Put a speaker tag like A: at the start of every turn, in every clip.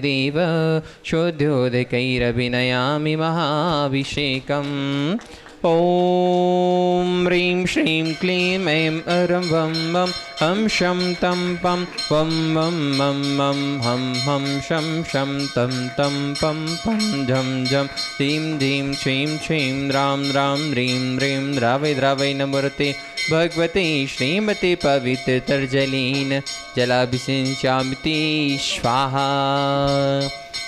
A: देव शुद्धोदकैरभिनयामि महाभिषेकम्। ॐ ह्रीं श्रीं क्लीं ऐं अरं वं वं हं शं तं पं वं वं मं मं हं हं शं शं तं तं पं पं झं झं ह्रीं ह्रीं श्रीं श्रीं रां रां ह्रीं ह्रीं द्रावय द्रावय नमोऽर्ते भगवते श्रीमते पवित्रतर्जलीन जलाभिषिञ्चामिति स्वाहा।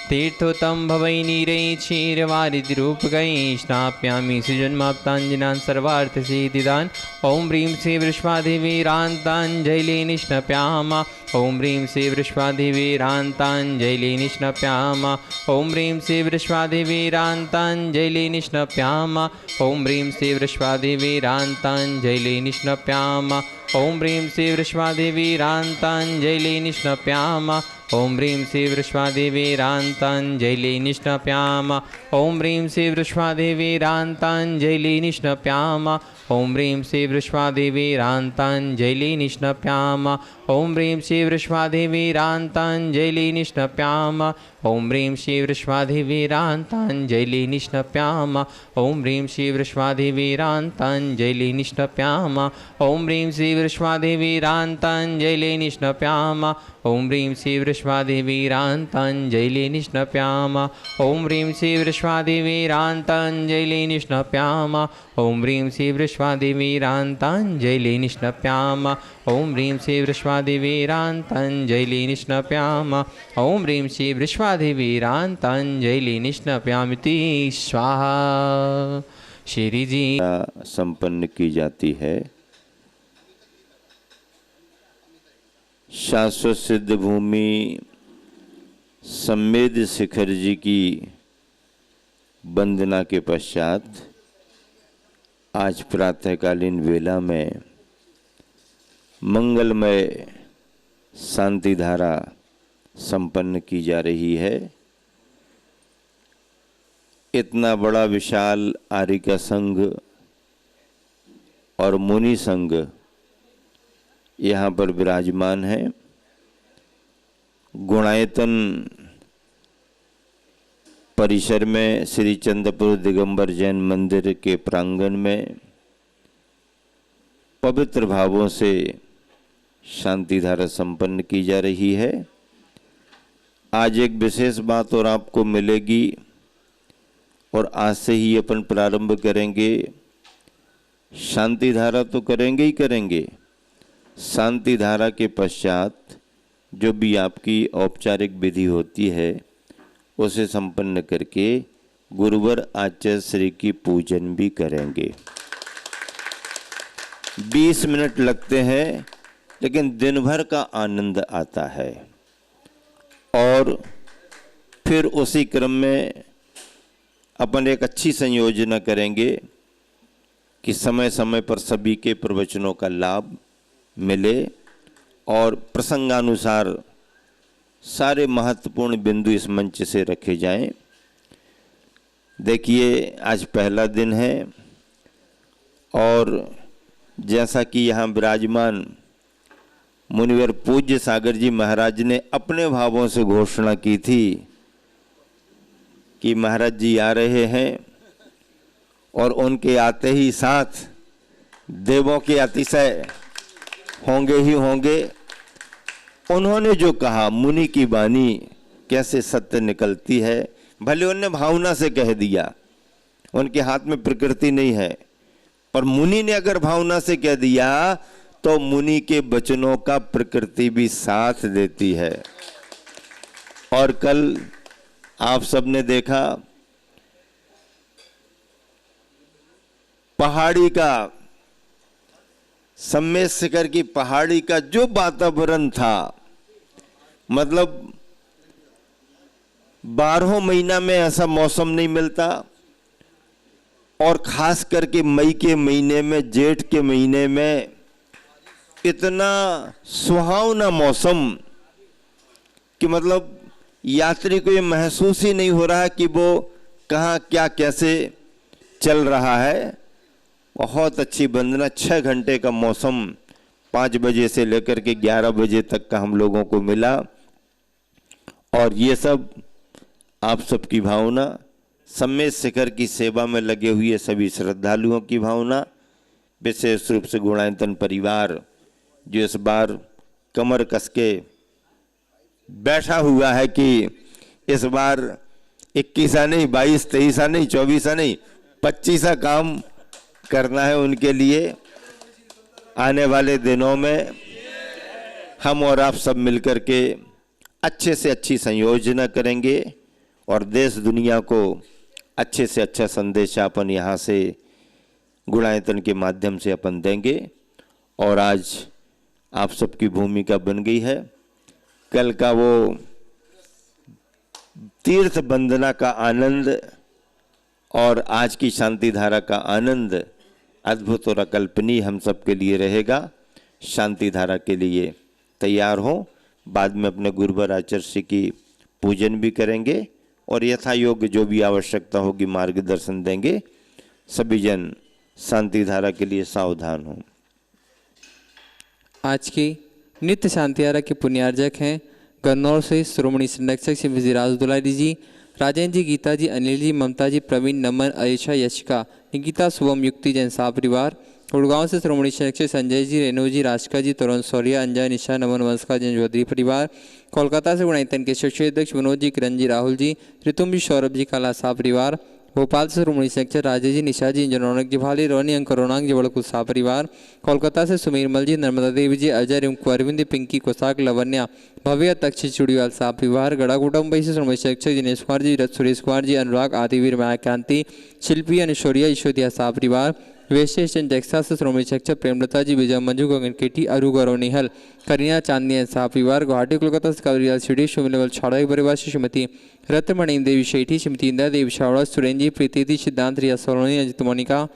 A: तीर्थोत्तम भवै नीरे क्षीरवारिधिरूपकै स्नाप्यामि सुजन्माप्ताञ्जनान् सर्वार्थसिद्धिदान्। ॐ ह्रीं श्री वृषभादेवीरान्ताञ्जलि निष्णप्याम। ॐ ह्रीं श्री वृषभादेवीरान्ताञ्जलि निष्णप्याम। ॐ ह्रीं श्री वृषभादेवीरान्ताञ्जलि निष्णप्याम। ॐ ह्रीं श्री वृषभादेवीरान्ताञ्जलि निष्णप्याम। ॐ ह्रीं श्री वृषभादेवीरान्ताञ्जलि निष्णप्याम। ॐ ह्रीं श्री वृषभादेवीरान्ताञ्जलि निष्णप्याम। ॐ ह्रीं श्री वृषभादेवीरान्ताञ्जलि निष्णप्याम। ॐ ह्रीं श्री वृषभादेवीरान्ताञ्जलि निष्णप्याम। ॐ ह्रीं श्री वृषभादेवीरान्ताञ्जलि निष्णप्याम। ॐ ह्रीं श्री वृषभादेवीरान्ताञ्जलि निष्णप्याम। ॐ ह्रीं श्री वृषभादेवीरान्ताञ्जलि निष्णप्याम। ॐ ह्रीं श्री वृषभादेवीरान्ताञ्जलि निष्णप्याम। ॐ ह्रीं श्री वृषभादेवीरान्ताञ्जलि निष्णप्याम। ॐ ह्रीं श्री वृषभादेवीरान्ताञ्जलि निष्णप्याम। ॐ ह्रीं श्री वृषभादेवीरान्ताञ्जलि निष्णप्याम। ॐ ह्रीं श्री वृषभादेवीरान्ताञ्जलि निष्णप्याम। ॐ ह्रीं श्री वृषभादेवीरान्ताञ्जलि निष्णप्यामिति स्वाहा। श्री जी
B: संपन्न की जाती है। शाश्वत सिद्ध भूमि सम्मेद शिखर जी की वंदना के पश्चात आज प्रातःकालीन वेला में मंगलमय शांति धारा संपन्न की जा रही है। इतना बड़ा विशाल आर्य का संघ और मुनि संघ यहाँ पर विराजमान है। गुणायतन परिसर में श्री चंद्रपुर दिगंबर जैन मंदिर के प्रांगण में पवित्र भावों से शांति धारा संपन्न की जा रही है। आज एक विशेष बात और आपको मिलेगी और आज से ही अपन प्रारंभ करेंगे। शांति धारा तो करेंगे ही करेंगे, शांति धारा के पश्चात जो भी आपकी औपचारिक विधि होती है उसे संपन्न करके गुरुवर आचार्य श्री की पूजन भी करेंगे। 20 मिनट लगते हैं लेकिन दिन भर का आनंद आता है। और फिर उसी क्रम में अपन एक अच्छी संयोजना करेंगे कि समय समय पर सभी के प्रवचनों का लाभ मिले और प्रसंगानुसार सारे महत्वपूर्ण बिंदु इस मंच से रखे जाएं। देखिए आज पहला दिन है और जैसा कि यहाँ विराजमान मुनिवर पूज्य सागर जी महाराज ने अपने भावों से घोषणा की थी कि महाराज जी आ रहे हैं और उनके आते ही साथ देवों के अतिशय होंगे ही होंगे। उन्होंने जो कहा, मुनि की वाणी कैसे सत्य निकलती है। भले उन्होंने भावना से कह दिया, उनके हाथ में प्रकृति नहीं है, पर मुनि ने अगर भावना से कह दिया तो मुनि के वचनों का प्रकृति भी साथ देती है। और कल आप सबने देखा पहाड़ी का, सम्मेद शिखर की पहाड़ी का जो वातावरण था, मतलब 12 महीना में ऐसा मौसम नहीं मिलता। और खास करके मई के महीने में, जेठ के महीने में इतना सुहावना मौसम कि मतलब यात्री को ये महसूस ही नहीं हो रहा कि वो कहाँ क्या कैसे चल रहा है। बहुत अच्छी वंदना, 6 घंटे का मौसम 5 बजे से लेकर के 11 बजे तक का हम लोगों को मिला। और ये सब आप सबकी भावना, सम्मेद शिखर की सेवा में लगे हुए सभी श्रद्धालुओं की भावना, विशेष रूप से गुणायतन परिवार जो इस बार कमर कस के बैठा हुआ है कि इस बार 21 नहीं, 22, 23 नहीं, 24 नहीं, 25 काम करना है उनके लिए। आने वाले दिनों में हम और आप सब मिलकर के अच्छे से अच्छी संयोजना करेंगे और देश दुनिया को अच्छे से अच्छा संदेश अपन यहाँ से गुणायतन के माध्यम से अपन देंगे। और आज आप सबकी भूमिका बन गई है, कल का वो तीर्थ वंदना का आनंद और आज की शांति धारा का आनंद अद्भुत और अकल्पनीय हम सबके लिए रहेगा। शांति धारा के लिए तैयार हो, बाद में अपने गुरुवर आचार्य की पूजन भी करेंगे और यथा योग्य जो भी आवश्यकता होगी मार्गदर्शन देंगे। सभी जन शांति धारा के लिए सावधान हो।
A: आज की नित्य शांति धारा के पुण्यार्जक हैं गन्नौर से श्रोमणी संरक्षक श्री विजयराज दुलारी जी, राजेंद्र जी, गीता जी, अनिल जी, ममता जी, प्रवीण, नमन, अयशा, यशिका, निकिता, शुभम, युक्ति, जैन शाह परिवार। गुड़गांव से श्रोमणी संरक्षक संजय जी, रेणु जी, राशिका जी, तरुण सौर्या, अंजय, निशा, नमन, वंशका, जैन चौधरी परिवार। कोलकाता से गुणायतन के क्षेत्रीय अध्यक्ष विनोद जी, किरण जी, राहुल जी, ऋतुम जी, सौरभ जी, काला शाह परिवार। भोपाल से श्रोमणी संरक्षक राजेश जी, निशा जी, रौनक जी, भाली, रोनी, अंक, रोनांग जी, बड़कुल शाह परिवार। कोलकाता से सुमीर मल जी, नर्मदा देवी जी, अजय, रिंकू, अरविंद, पिंकी, कोसाक, लवन्या, भव्य, तक्षी, चुड़ीवाल शाह परिवार। गड़ागुड़ा मुंबई से श्रोमणी संरक्षक दिनेश कुमार जी, सुरेश कुमार जी, अनुराग, आदिवीर, मायाकांति, शिल्पी, अनुशौर्या, ईश्वरिया शाह परिवार। वेस्ट स्टेशन टेक्सास से श्रोमणी शिक्षक प्रेमलता जी, विजय, मंजू, गगन केटी, अरु, गौरव, निहल, करीना, चांदनी शाह परिवार। गुवाहाटी कोलकाता से कवरियाल सिटी, शिवलेवल छाड़ा परिवार से श्रीमती रत्नमणि देवी शेठी, श्रीमती इंदिरा देवी छावड़ा, सुरेंद्र जी, प्रीति, सिद्धांत, रिया सोलोनी, अजित, मोनिका,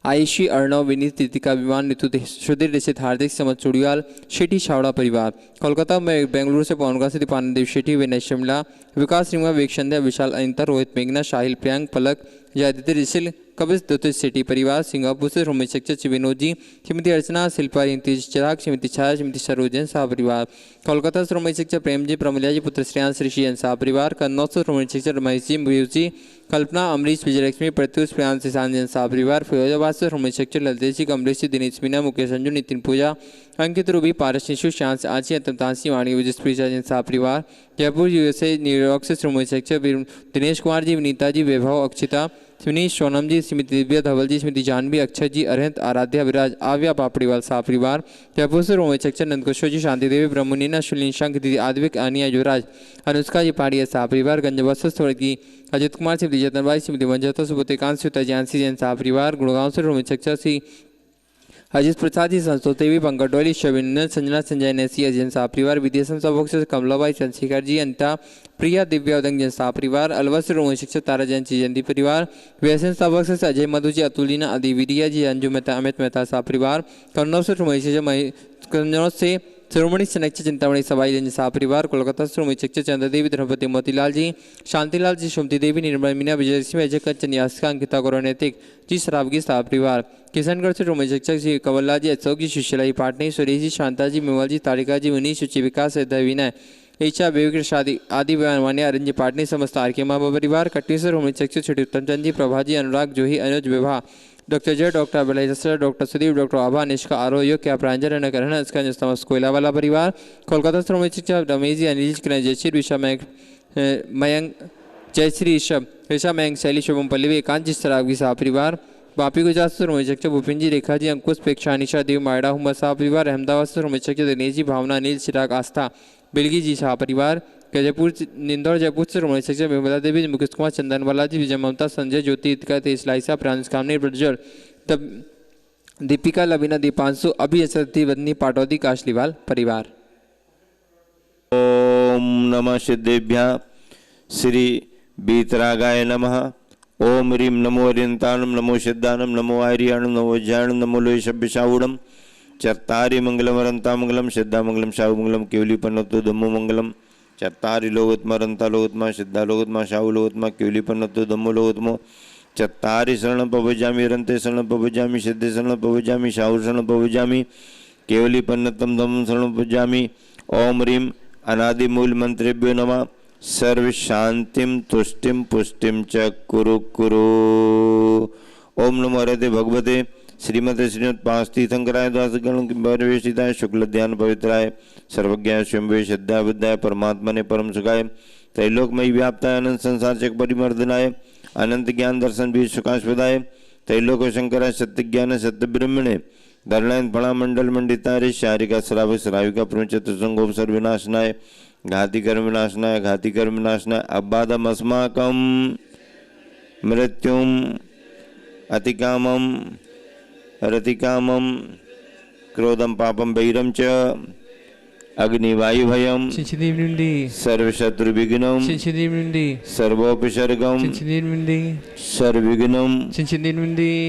A: आयुषी, अर्णव, विनीत, तितिका, विमान, ऋतु, सुधीर, ऋषित, हार्दिक, समझ, चुड़ियाल, शेठी छावड़ा परिवार। कोलकाता में बेंगलुरु से पवनगा से दीपानंद देव शेठी, विनय शिमला, विकास, रिंगा, वेक्षंध्या, विशाल, अनिता, रोहित, मेघना, शाहिल, प्रियांक, पलक, जयादित्य, ऋषिल, कबिस, दत्त शेठी परिवार। सिंगापुर से श्रोमणी शिक्षक विनोद जी, श्रीमती अर्चना, शिल्पा, चिराग, श्रीमती छाया, श्रीमती सरोजन शाह परिवार। कोलकाता से श्रोमणी शिक्षक प्रेम जी, प्रमलिया जी, पुत्र श्रेयांश, ऋषि शाह परिवार। कन्नौज से श्रोमणी शिक्षक रमेश जी, मयूर जी, कल्पना, अमरीश, विजयलक्ष्मी, प्रत्युष, प्रियांश, शांजन शाह परिवार। फिरोजाबाद से श्रोमणी शिक्षक ललितेश जी, कमलेश जी, दिनेश मीना, मुकेश अंजू, नितिन पूजा, अंकित, रूबी, पारस, निशु, शांत, आची, अंतमतांसी, वाणी, विजयप्री, जैन शाह परिवार। जयपुर यूएसए न्यूयॉर्क से श्रोमणी शिक्षक दिनेश कुमार जी, विनीता जी, वैभव, अक्षिता, सुनीश, सोनम जी, श्रीमती दिव्या धवल जी, श्रीमती जानवी, अक्षय जी, अरहंत, आराध्या, विराज, आव्या, पापड़ीवाल शाह परिवार। जयपुर से श्रोमणी शिक्षक नंदकिशोर जी, शांति देवी, ब्रह्मनीना, शुलिन, शंख, दीदी, आद्विक, आनिया, युवराज, अनुष्का जी, पाड़िया शाह परिवार। गंजबस्तर स्वर्गीय अजित कुमार, श्रीमती जतनबाई, श्रीमती मंजता, सुबोतेकांत, श्रीता जानसी, जैन शाह परिवार। गुड़गांव से श्रोमणी शिक्षक श्री अजित प्रसाद जी, संतोष देवी, पंकज डोली, शविन, संजना, संजय, नैसी, अजय शाह परिवार। विदेशन सभोग से कमलाबाई, चंद्रशेखर जी, अनिता, प्रिया, दिव्या, उदंग, जैन शाह परिवार। अलवर से श्रोमणी शिक्षक तारा जैन जयंती परिवार। व्यसन सभोग से अजय मधु जी, अतुलिना, आदिवीरिया जी, अंजू मेहता, अमित मेहता शाह परिवार। कन्नौज से श्रोमणी शिक्षक कन्नौज से श्रोमणी संरक्षक चिंतामणि सबाई जैन शाह परिवार। कोलकाता से श्रोमणी शिक्षक चंद्र देवी, द्रौपदी, मोतीलाल जी, शांतिलाल जी, सुमति देवी, निर्मल मीना, विजयलक्ष्मी, अजय कंचन, यासिका, अंकिता, गौरव, नैतिक जी, शराबगी शाह परिवार। किशनगढ़ से श्रोमणी शिक्षक श्री कंवरलाल जी, अशोक जी, सुशीलाई पाटनी, सुरेश जी, शांता जी, मेवल जी, तारिका जी, मुनीश, सुचि, विकास, विनय, ईशा, बेबी, शादी, आदि मान्य, अरंजी पाटनी, समस्त आरके माँ परिवार। कटनी से श्रोमणी शिक्षक श्री उत्तमचंद जी, प्रभा जी, अनुराग, जोही, अनुज, Vivah, doctor Jay, doctor Abhilash, doctor Sudeep, doctor Abha, Nishka, Arogya, क्या प्रांजल, नकरण, इसका समस्त कोयला वाला परिवार। कोलकाता श्रोमणी शिक्षक रमेश जी, अनिल जी, किरण, जयश्री, ऋषा, मयंक, जयश्री, ऋषभ, ऋषा, मयंक, शैली, शुभम, पल्लवी, एकांत जी, सरागी शाह परिवार। वापी गुजरात से श्रोमणी शिक्षक भूपिन जी, रेखा जी, अंकुश, प्रेक्षा, निशा, देव, मायड़ा, हुमर शाह परिवार। अहमदाबाद से श्रोमणी शिक्षक दिनेश जी, भावना, अनिल, चिराग, आस्था, बिलगी जी शाह परिवार। जयपुर, इंदौर, जयपुर से श्रोमणी शिक्षक विमला देवी, मुकेश कुमार, चंदन वाला जी, विजय, ममता, संजय, ज्योति, इतिका, तेज, लाइसा, प्रांश, कामनी, प्रज्वल, तब दीपिका, लबीना, दीपांशु, अभी असरती, वदनी, पाटौदी, काशलीवाल परिवार।
B: ओम नमः सिद्धेभ्यः श्री बीतरागाय नमः। ओम ह्रीं नमो अरियंताणं, नमो सिद्धानं, नमो आर्याणं, नमो वज्रायणं, नमो लोहिषभ्यशावुडं। चत्तारि मंगलमरंतामंगलम, सिद्धामंगलम, शाहुमंगलम, केवलीपन्नतो धम्मो मंगलम। चत्तारि लोकोत्तमरंता लोकोत्तमा, सिद्धा लोकोत्तमा, शाहु लोकोत्तमा, केवलीपन्नतो धम्मो लोकोत्तमो। चत्तारि शरणं प्रभजामि, रन्ते शरणं प्रभजामि, सिद्धे शरणं प्रभजामि, शाहु शरणं प्रभजामि, केवलीपन्नतं धम्मं शरणं प्रभजामि। ओम ह्रीं अनादि मूल मंत्रेभ्यो नमः। सर्व शांतिम तुष्टिम पुष्टिम च कुरु कुरु। ओम नमो हरते भगवते श्रीमते श्रीमद पांच तीर्थंकराय दास गण परिवेशिताय शुक्ल ध्यान पवित्राय सर्वज्ञाय स्वयं श्रद्धा विद्याय परमात्मा ने परम सुखाय त्रैलोकमयी व्याप्ताय अनंत संसार चक परिमर्दनाय अनंत ज्ञान दर्शन बीज सुखास्पदाय त्रैलोक शंकराय सत्य ज्ञान सत्य ब्रह्मणे धरणायन फणा मंडल मंडिताय शारिका श्राव श्राविका प्रचत संगोपसर विनाशनाय घाति कर्म विनाशनाय घाति कर्म विनाशनाय अबाधम अस्माकम मृत्युम अतिकामम रतिकामम क्रोधम पापम वैरम च अग्निवायु भयम सर्वशत्रु विघ्नम सर्वोपसर्गम सर्वविघ्नम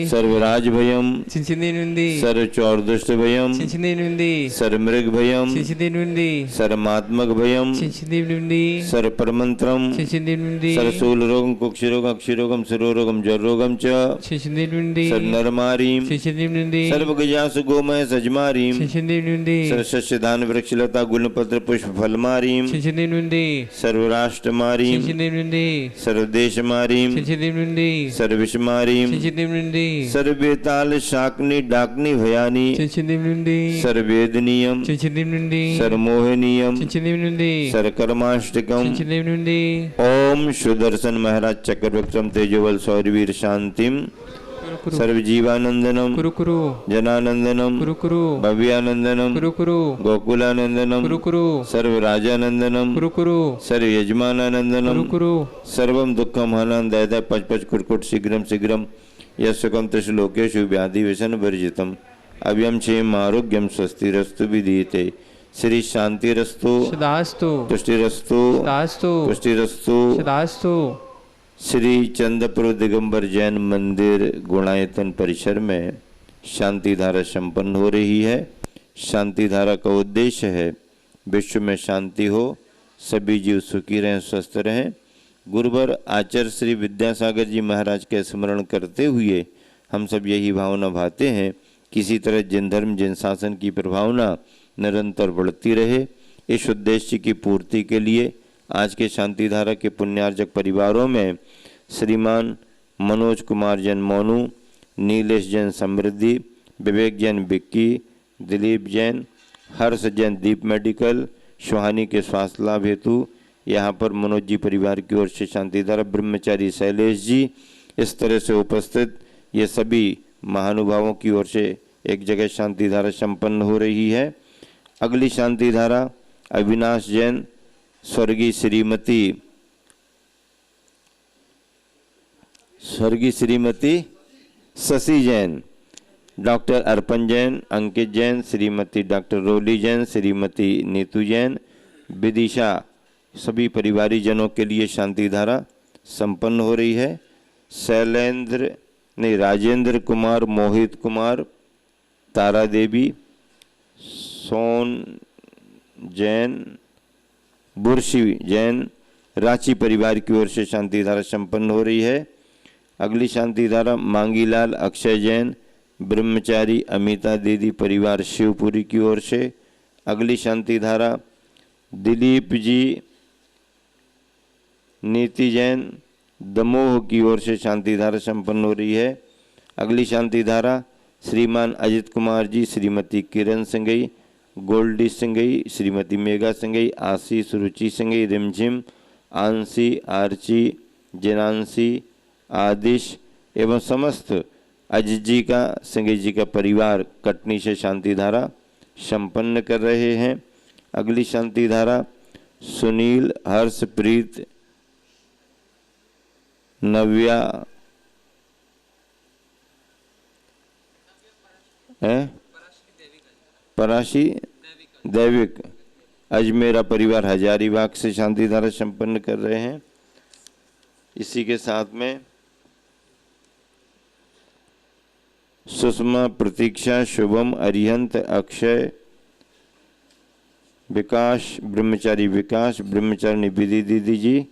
B: सर्वराज भयम सर्वचौर दुष्ट भयम सर्वमृग भयम सर्वमात्मक भयम सर्वपरमंत्रम सर्वशूल रोगम कुक्ष रोगम अक्षि रोगम सर्वरोगम जर रोगम च सर्वनरमारीम सर्वगजासु गोमय सजमारीम सर्वशस्य दान वृक्षलता गुणपत्र पुष्प फलमारीम सर्वराष्ट्रमारीम सर्वदेशमारीम सर्वविषमारीम सर्ववेताल शाकनी डाकनी भयानी सर्ववेदनीयम सर्वमोहनीयम सर्वकर्माष्टकम ओम सुदर्शन महाराज चक्रवर्तम तेजोबल सौरवीर शांतिम सर्वजीवानंदनम जनानंदनम भव्यानंदनम गोकुलानंदनम सर्वराजानंदनम सर्वयजमानानंदनम सर्वम दुखम हनन दय पच पच कुटकुट शीघ्रम शीघ्रम यशकम त्रिशलोकेषु व्याधि व्यसन वर्जितम अव्यम क्षेम आरोग्यम स्वस्तिरस्तु विधीयते श्री शांतिरस्तु तुष्टिरस्तु पुष्टिरस्तु। श्री चंद्रपुर दिगंबर जैन मंदिर गुणायतन परिसर में शांति धारा संपन्न हो रही है। शांति धारा का उद्देश्य है विश्व में शांति हो, सभी जीव सुखी रहें, स्वस्थ रहें। गुरुवर आचार्य श्री विद्यासागर जी महाराज के स्मरण करते हुए हम सब यही भावना भाते हैं, किसी तरह जिन धर्म जिन शासन की प्रभावना निरंतर बढ़ती रहे। इस उद्देश्य की पूर्ति के लिए आज के शांति धारा के पुण्यार्जक परिवारों में श्रीमान मनोज कुमार जैन मोनू, नीलेश जैन समृद्धि, विवेक जैन विक्की, दिलीप जैन, हर्ष जैन दीप मेडिकल, सुहानी के स्वास्थ्य लाभ हेतु यहाँ पर मनोज जी परिवार की ओर से शांति धारा, ब्रह्मचारी शैलेश जी, इस तरह से उपस्थित ये सभी महानुभावों की ओर से एक जगह शांति धारा संपन्न हो रही है। अगली शांति धारा अविनाश जैन, स्वर्गीय श्रीमती शशि जैन, डॉक्टर अर्पण जैन, अंकित जैन, श्रीमती डॉक्टर रोली जैन, श्रीमती नीतू जैन, विदिशा, सभी परिवारी जनों के लिए शांति धारा संपन्न हो रही है। राजेंद्र कुमार, मोहित कुमार, तारा देवी, सोन जैन, बुरशी जैन, रांची परिवार की ओर से शांति धारा संपन्न हो रही है। अगली शांति धारा मांगीलाल अक्षय जैन, ब्रह्मचारी अमिता दीदी परिवार शिवपुरी की ओर से। अगली शांति धारा दिलीप जी नीति जैन, दमोह की ओर से शांति धारा संपन्न हो रही है। अगली शांति धारा श्रीमान अजित कुमार जी, श्रीमती किरण सिंगई, गोल्डी सिंगई, श्रीमती मेघा सिंगई, आशीष रुचि सिंगई, रिमझिम, आंसी, आर्ची, जनांसी, आदिश एवं समस्त अजित जी का, सिंगई जी का परिवार कटनी से शांति धारा संपन्न कर रहे हैं। अगली शांति धारा सुनील, हर्षप्रीत, नव्या पराशी दैविक, अजमेरा परिवार हजारीबाग से शांति धारा संपन्न कर रहे हैं। इसी के साथ में सुषमा, प्रतीक्षा, शुभम, अरिहंत, अक्षय, विकास, ब्रह्मचारी विकास, ब्रह्मचारिणी विधि दीदी जी,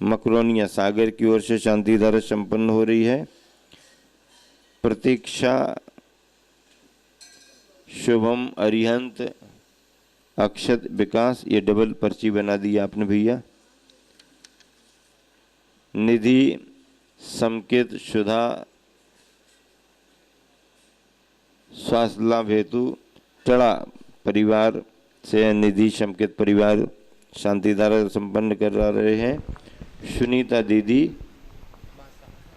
B: मकरोनिया सागर की ओर से शांति धारा संपन्न हो रही है। प्रतीक्षा, शुभम, अरिहंत, अक्षत विकास, ये डबल पर्ची बना दी आपने भैया। निधि संकेत सुधा स्वास्थ्य लाभ हेतु टड़ा परिवार से निधि संकेत परिवार शांति धारा संपन्न करा रहे हैं। सुनीता दीदी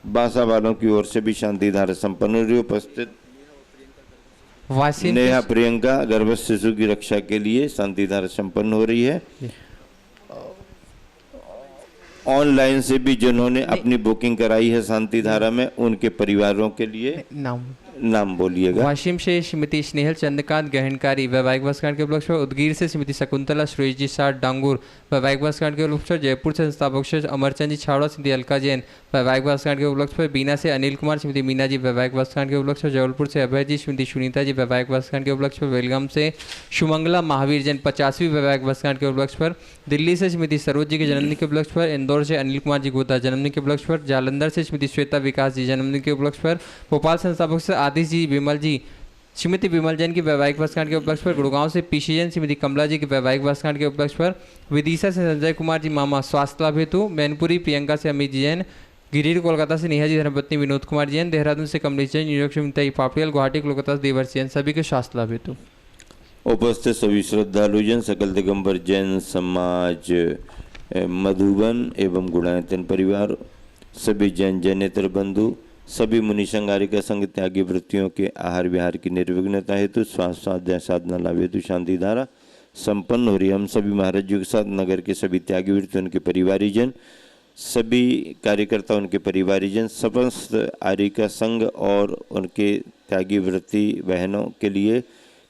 B: बासा वालों की ओर से भी शांति धारा संपन्न हो रही है। उपस्थित नेहा प्रियंका गर्भस्थ शिशु की रक्षा के लिए शांति धारा संपन्न हो रही है। ऑनलाइन से भी जिन्होंने अपनी बुकिंग कराई है शांति धारा में, उनके परिवारों के लिए नाम बोलिएगा।
A: वाशिम से श्रीमती स्नेहल चंद्रकांत गहनकारी वैवाहिक वर्षगांठ के उपलक्ष्य पर, उदगीर से श्रीमती शकुंतला सुरेश जी साठ डांगूर वैवाहिक वर्षगांठ के उपलक्ष्य पर, जयपुर से संस्थापक अमरचंद जी छावड़ा श्रीमती अलका जैन वैवाहिक वर्षगांठ के उपलक्ष्य पर, बीना से अनिल कुमार श्रीमती मीना जी वैवाहिक वर्षगांठ के उपलक्ष्य पर, जबलपुर से अभय जी श्रीमती सुनीता जी वैवाहिक वर्षगांठ के उपलक्ष्य पर, बेलगाम से शुमंगला महावीर जैन 50वीं वैवाहिक वर्षगांठ के उपलक्ष्य पर, दिल्ली से श्रीमती सरोज जी के जन्मदिन के उपलक्ष्य पर, इंदौर से अनिल कुमार जी गोता जन्मदिन के उपलक्ष्य पर, जालंधर से श्रीमती श्वेता विकास जी जन्मदिन के उपलक्ष्य पर, भोपाल संस्थापक से आदिश जी विमल जी श्रीमती विमल जैन की वैवाहिक वर्षगांठ के उपलक्ष्य पर, गुड़गांव से पीसी जैन श्रीमती कमला जी की वैवाहिक वर्षगांठ के उपलक्ष्य पर, विदिशा से संजय कुमार जी मामा स्वास्थ्य लाभ हेतु, मैनपुरी प्रियंका से अमित जैन, गिरिर कोलकाता से नेहा जी धर्मपत्नी विनोद कुमार जैन, देहरादून से कमलेश जैन, न्यूयॉर्क से मिताई पापड़ियल, गुवाहाटी कोलकाता से देवर्ष जैन, सभी के स्वास्थ्य लाभ हेतु।
B: उपस्थित सभी श्रद्धालु जन सकल दिगंबर जैन समाज मधुबन एवं गुणायतन परिवार, सभी जैन जैनेतर बंधु, सभी मुनि संगारिका संघ त्यागी वृत्तियों के आहार विहार की निर्विघ्नता हेतु स्वास्थ्य स्वाध्याय साधना लाभ हेतु शांति धारा संपन्न हो रही है। हम सभी महाराज जी के साथ नगर के सभी त्यागी वृत्ति उनके परिवारीजन, सभी कार्यकर्ता उनके परिवारीजन, समस्त आरिका संघ और उनके त्यागी वृत्ति बहनों के लिए,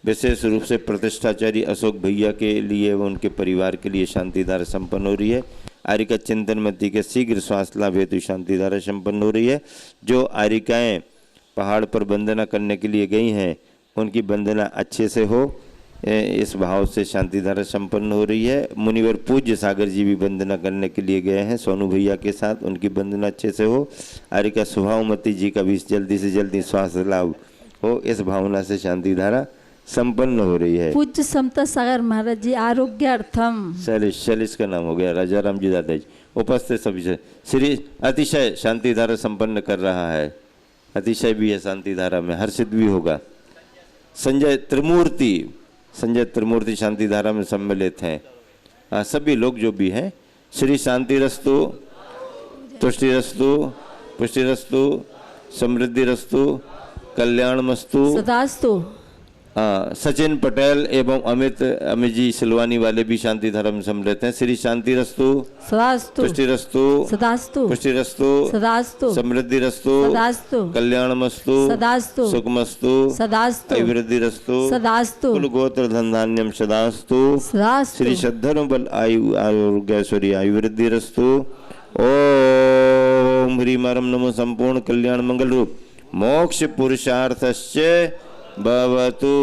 B: विशेष रूप से प्रतिष्ठाचारी अशोक भैया के लिए व उनके परिवार के लिए शांति धारा संपन्न हो रही है। आरिका चिंतनमती के शीघ्र स्वास्थ्य लाभ हेतु शांति धारा संपन्न हो रही है। जो आरिकाएँ पहाड़ पर वंदना करने के लिए गई हैं, उनकी वंदना अच्छे से हो, इस भाव से शांति धारा संपन्न हो रही है। मुनिवर पूज्य सागर जी भी वंदना करने के लिए गए हैं सोनू भैया के साथ, उनकी वंदना अच्छे से हो। आरिका स्वभावमती जी का भी जल्दी से जल्दी स्वास्थ्य लाभ हो, इस भावना से शांति धारा संपन्न हो रही है।
C: पूज्य समता सागर महाराज जी आरोग्यार्थम,
B: शैलेश का नाम हो गया, राजा राम जी दादा जी। उपस्थित सभी से श्री अतिशय शांति धारा संपन्न कर रहा है। अतिशय भी है शांति धारा में, हर्षित भी होगा। संजय त्रिमूर्ति शांति धारा में सम्मिलित हैं। सभी लोग जो भी हैं, श्री शांति रस्तु, तुष्टि रस्तु, पुष्टि रस्तु, समृद्धि रस्तु, कल्याण मस्तु,
C: सदास्तु।
B: सचिन पटेल एवं अमित जी सिलवानी वाले भी शांति धारा में सम्मिलित हैं। श्री शांति रस्तु,
C: सदास्तु,
B: पुष्टि रस्तु,
C: सदास्तु,
B: पुष्टि रस्तु,
C: सदास्तु,
B: समृद्धि रस्तु,
C: सदास्तु,
B: कल्याण मस्तु,
C: सदास्तु,
B: सुखमस्तु,
C: सदास्तु,
B: अभिवृद्धि रस्तु,
C: सदास्तु,
B: कुल गोत्र धन धान्यम सदास्तु,
C: सदास्तु,
B: श्री श्रद्धर्म बल आयु आरोग्यश्वरी आयुवृद्धि रस्तु। ओम ह्रीम परम नमो संपूर्ण कल्याण मंगल रूप मोक्ष पुरुषार्थस्य भवतु।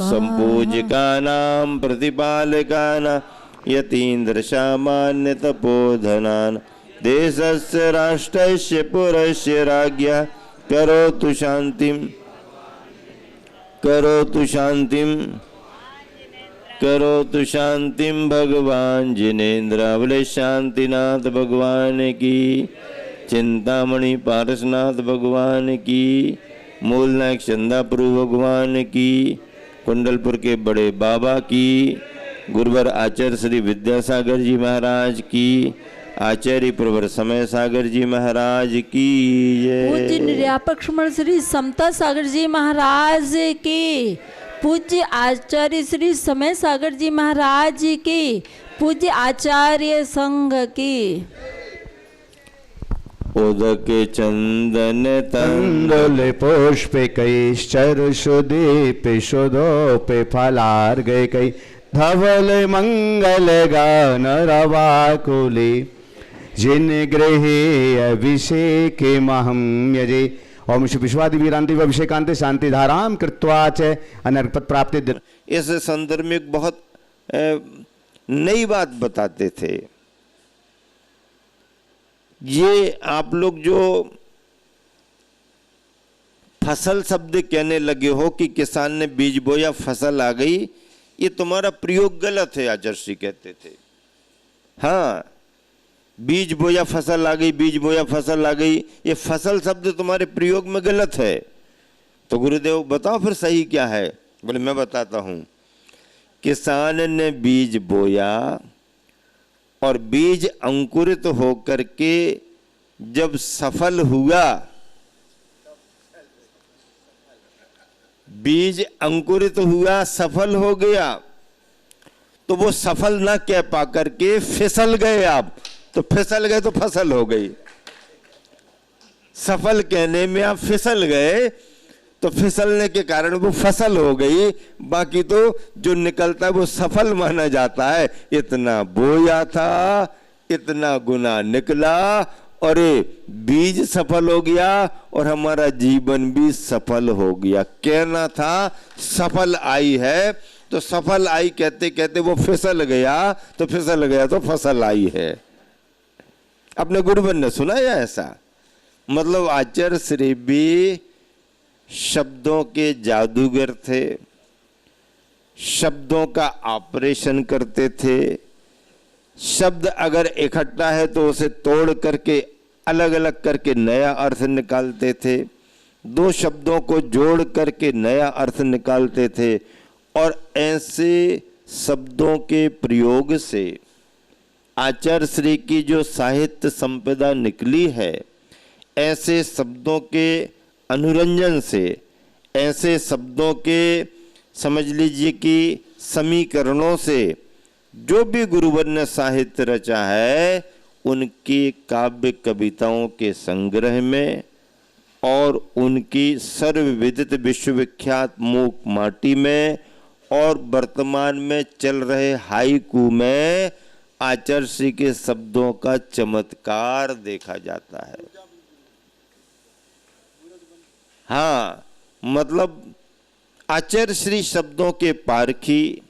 B: संपूजिकानां प्रतिपालकानां यतीन्द्र सामान्य तपोधनान् देशस्य राष्ट्रस्य पुरस्य राज्ञा करोतु शांतिं, करोतु शांतिं, करोतु शांतिं भगवान जिनेन्द्र अवले शांतिनाथ भगवान की, चिंतामणि पारसनाथ भगवान की, मूल नायक चंदापुरु भगवान की, कुंडलपुर के बड़े बाबा की, गुरुवर आचार्य श्री विद्यासागर जी महाराज की, आचार्य प्रवर समय सागर जी महाराज की जय।
C: पूज्य निर्यापक श्री समता सागर जी महाराज की, पूज्य आचार्य श्री समय सागर जी महाराज की, पूज्य आचार्य संघ की।
B: उदक चंदन
D: तंदुल पुष्पिकैश्चरुषुदीपि सुधोपि फलार्घ्यकै धवल मंगल गान रवाकुले जिन गृहे अभिषेक महं यजे। ओम श्री विश्वादि वीरांति अभिषेकांति शांति धाराम कृत्वा च अनर्पत प्राप्ति।
B: इस संदर्भ में बहुत नई बात बताते थे। ये आप लोग जो फसल शब्द कहने लगे हो कि किसान ने बीज बोया फसल आ गई, ये तुम्हारा प्रयोग गलत है, आचार्य श्री कहते थे। हाँ, बीज बोया फसल आ गई, बीज बोया फसल आ गई, ये फसल शब्द तुम्हारे प्रयोग में गलत है। तो गुरुदेव बताओ फिर सही क्या है? बोले मैं बताता हूं। किसान ने बीज बोया और बीज अंकुरित होकर के जब सफल हुआ, बीज अंकुरित हुआ, सफल हो गया, तो वो सफल ना कह पा करके फिसल गए। आप तो फिसल गए तो फसल हो गई। सफल कहने में आप फिसल गए तो फिसलने के कारण वो फसल हो गई। बाकी तो जो निकलता है वो सफल माना जाता है। इतना बोया था, इतना गुना निकला, और बीज सफल हो गया और हमारा जीवन भी सफल हो गया। कहना था सफल आई है, तो सफल आई कहते कहते वो फिसल गया, तो फिसल गया तो फसल आई है। अपने गुरुवन ने सुना या ऐसा? मतलब आचार्य श्री भी शब्दों के जादूगर थे, शब्दों का ऑपरेशन करते थे। शब्द अगर इकट्ठा है तो उसे तोड़ करके अलग अलग करके नया अर्थ निकालते थे, दो शब्दों को जोड़ करके नया अर्थ निकालते थे। और ऐसे शब्दों के प्रयोग से आचार्य श्री की जो साहित्य संपदा निकली है, ऐसे शब्दों के अनुरंजन से, ऐसे शब्दों के समझ लीजिए कि समीकरणों से जो भी गुरुवर ने साहित्य रचा है, उनकी काव्य कविताओं के संग्रह में और उनकी सर्वविदित विश्वविख्यात मूक माटी में और वर्तमान में चल रहे हाइकू में आचार्य श्री के शब्दों का चमत्कार देखा जाता है। हाँ, मतलब आचार्य श्री शब्दों के पारखी,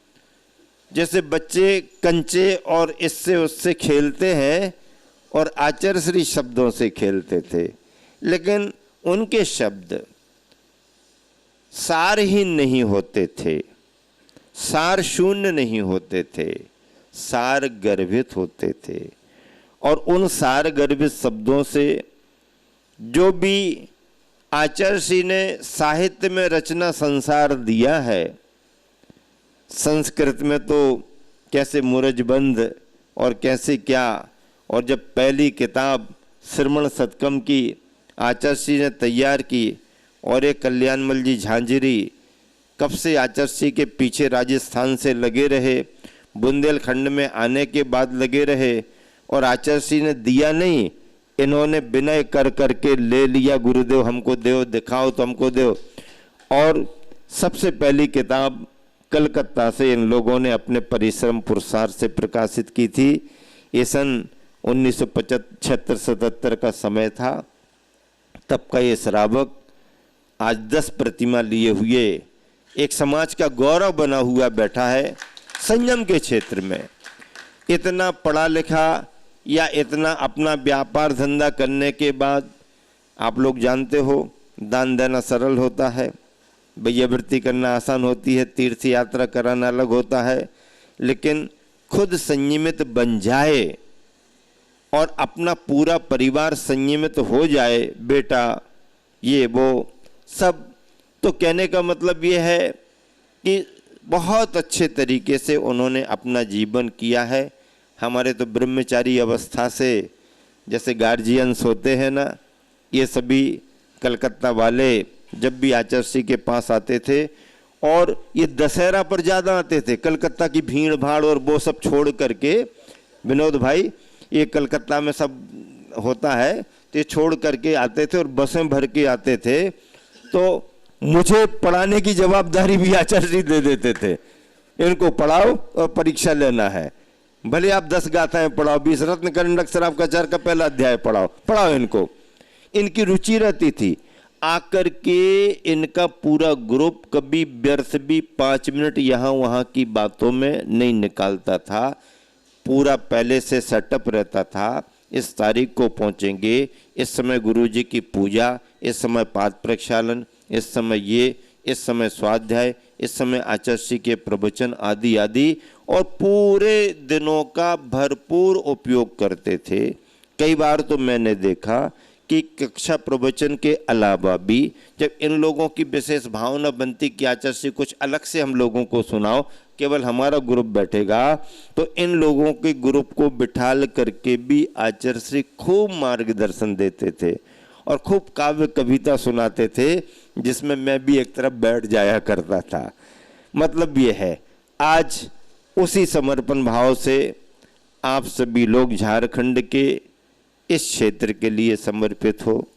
B: जैसे बच्चे कंचे और इससे उससे खेलते हैं और आचार्य श्री शब्दों से खेलते थे, लेकिन उनके शब्द सारहीन नहीं होते थे, सार शून्य नहीं होते थे, सार गर्भित होते थे। और उन सार गर्भित शब्दों से जो भी आचार्य श्री ने साहित्य में रचना संसार दिया है, संस्कृत में तो कैसे मूरजबंध और कैसे क्या, और जब पहली किताब श्रमण शतकम की आचार्य श्री ने तैयार की और एक कल्याणमल जी झांझरी कब से आचार्य श्री के पीछे राजस्थान से लगे रहे, बुंदेलखंड में आने के बाद लगे रहे, और आचार्य श्री ने दिया नहीं, इन्होंने विनय कर करके ले लिया, गुरुदेव हमको दो, दिखाओ तो हमको दो। और सबसे पहली किताब कलकत्ता से इन लोगों ने अपने परिश्रम पुरुषार्थ से प्रकाशित की थी। ये सन 1975-77 का समय था। तब का ये श्रावक आज 10 प्रतिमा लिए हुए एक समाज का गौरव बना हुआ बैठा है संयम के क्षेत्र में। इतना पढ़ा लिखा या इतना अपना व्यापार धंधा करने के बाद, आप लोग जानते हो दान देना सरल होता है, भैयावृत्ति करना आसान होती है, तीर्थ यात्रा कराना अलग होता है, लेकिन खुद संयमित बन जाए और अपना पूरा परिवार संयमित हो जाए, बेटा ये वो सब, तो कहने का मतलब ये है कि बहुत अच्छे तरीके से उन्होंने अपना जीवन किया है। हमारे तो ब्रह्मचारी अवस्था से जैसे गार्जियंस होते हैं ना, ये सभी कलकत्ता वाले जब भी आचार्य श्री के पास आते थे, और ये दशहरा पर ज़्यादा आते थे, कलकत्ता की भीड़ भाड़ और वो सब छोड़ करके, विनोद भाई ये कलकत्ता में सब होता है तो ये छोड़ करके आते थे और बसें भर के आते थे। तो मुझे पढ़ाने की जवाबदारी भी आचार्य जी दे देते थे, इनको पढ़ाओ और परीक्षा लेना है, भले आप 10 गाथाएं पढ़ाओ, 20 रत्न कंडक शराब का 4 का पहला अध्याय पढ़ाओ इनको। इनकी रुचि रहती थी। आकर के इनका पूरा ग्रुप कभी व्यर्थ भी 5 मिनट यहाँ वहाँ की बातों में नहीं निकालता था, पूरा पहले से सेटअप रहता था। इस तारीख को पहुँचेंगे, इस समय गुरु जी की पूजा, इस समय पाद प्रक्षालन, इस समय ये, इस समय स्वाध्याय, इस समय आचार्य श्री के प्रवचन आदि आदि और पूरे दिनों का भरपूर उपयोग करते थे। कई बार तो मैंने देखा कि कक्षा प्रवचन के अलावा भी जब इन लोगों की विशेष भावना बनती कि आचार्य श्री कुछ अलग से हम लोगों को सुनाओ, केवल हमारा ग्रुप बैठेगा, तो इन लोगों के ग्रुप को बिठाल करके भी आचार्य श्री खूब मार्गदर्शन देते थे और खूब काव्य कविता सुनाते थे, जिसमें मैं भी एक तरफ बैठ जाया करता था। मतलब ये है, आज उसी समर्पण भाव से आप सभी लोग झारखंड के इस क्षेत्र के लिए समर्पित हो,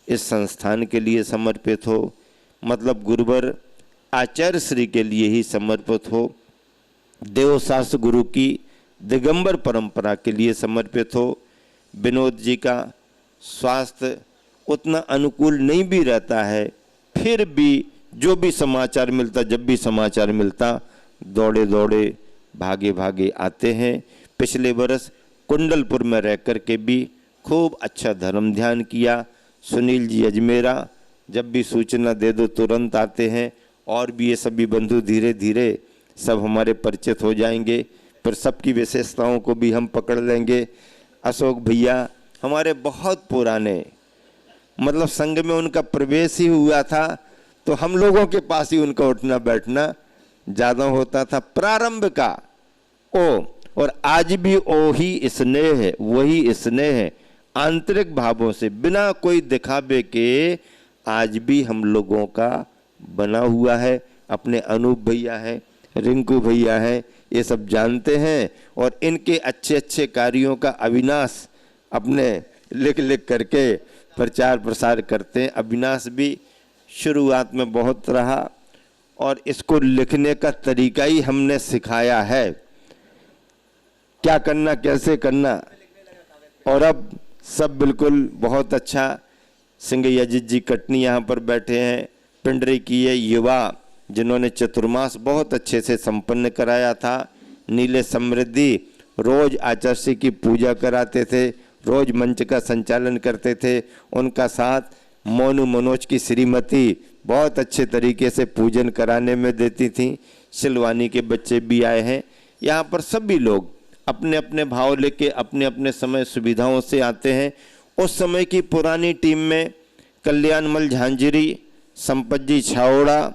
B: इस संस्थान के लिए समर्पित हो, मतलब गुरुवर आचार्य श्री के लिए ही समर्पित हो, देवशास्त्र गुरु की दिगंबर परंपरा के लिए समर्पित हो। विनोद जी का स्वास्थ्य उतना अनुकूल नहीं भी रहता है, फिर भी जो भी समाचार मिलता, जब भी समाचार मिलता, दौड़े दौड़े भागे भागे आते हैं। पिछले वर्ष कुंडलपुर में रह कर के भी खूब अच्छा धर्म ध्यान किया। सुनील जी अजमेरा, जब भी सूचना दे दो तुरंत आते हैं, और भी ये सभी बंधु धीरे धीरे सब हमारे परिचित हो जाएंगे, फिर सबकी विशेषताओं को भी हम पकड़ लेंगे। अशोक भैया हमारे बहुत पुराने, मतलब संघ में उनका प्रवेश ही हुआ था तो हम लोगों के पास ही उनका उठना बैठना ज़्यादा होता था, प्रारंभ का ओ, और आज भी ओ ही स्नेह है, वही स्नेह है, आंतरिक भावों से, बिना कोई दिखावे के आज भी हम लोगों का बना हुआ है। अपने अनूप भैया है, रिंकू भैया है, ये सब जानते हैं, और इनके अच्छे अच्छे कार्यों का अविनाश अपने लिख लिख करके प्रचार प्रसार करते हैं। अविनाश भी शुरुआत में बहुत रहा और इसको लिखने का तरीका ही हमने सिखाया है, क्या करना कैसे करना, और अब सब बिल्कुल बहुत अच्छा। सिंह अजीत जी कटनी यहाँ पर बैठे हैं, पिंडरी की ये युवा जिन्होंने चतुर्मास बहुत अच्छे से संपन्न कराया था। नीले समृद्धि रोज आचार्य श्री की पूजा कराते थे, रोज मंच का संचालन करते थे, उनका साथ मोनू मनोज की श्रीमती बहुत अच्छे तरीके से पूजन कराने में देती थी। शिलवानी के बच्चे भी आए हैं। यहाँ पर सभी लोग अपने अपने भाव लेके अपने अपने समय सुविधाओं से आते हैं। उस समय की पुरानी टीम में कल्याणमल झांझरी, संपत जी छावड़ा,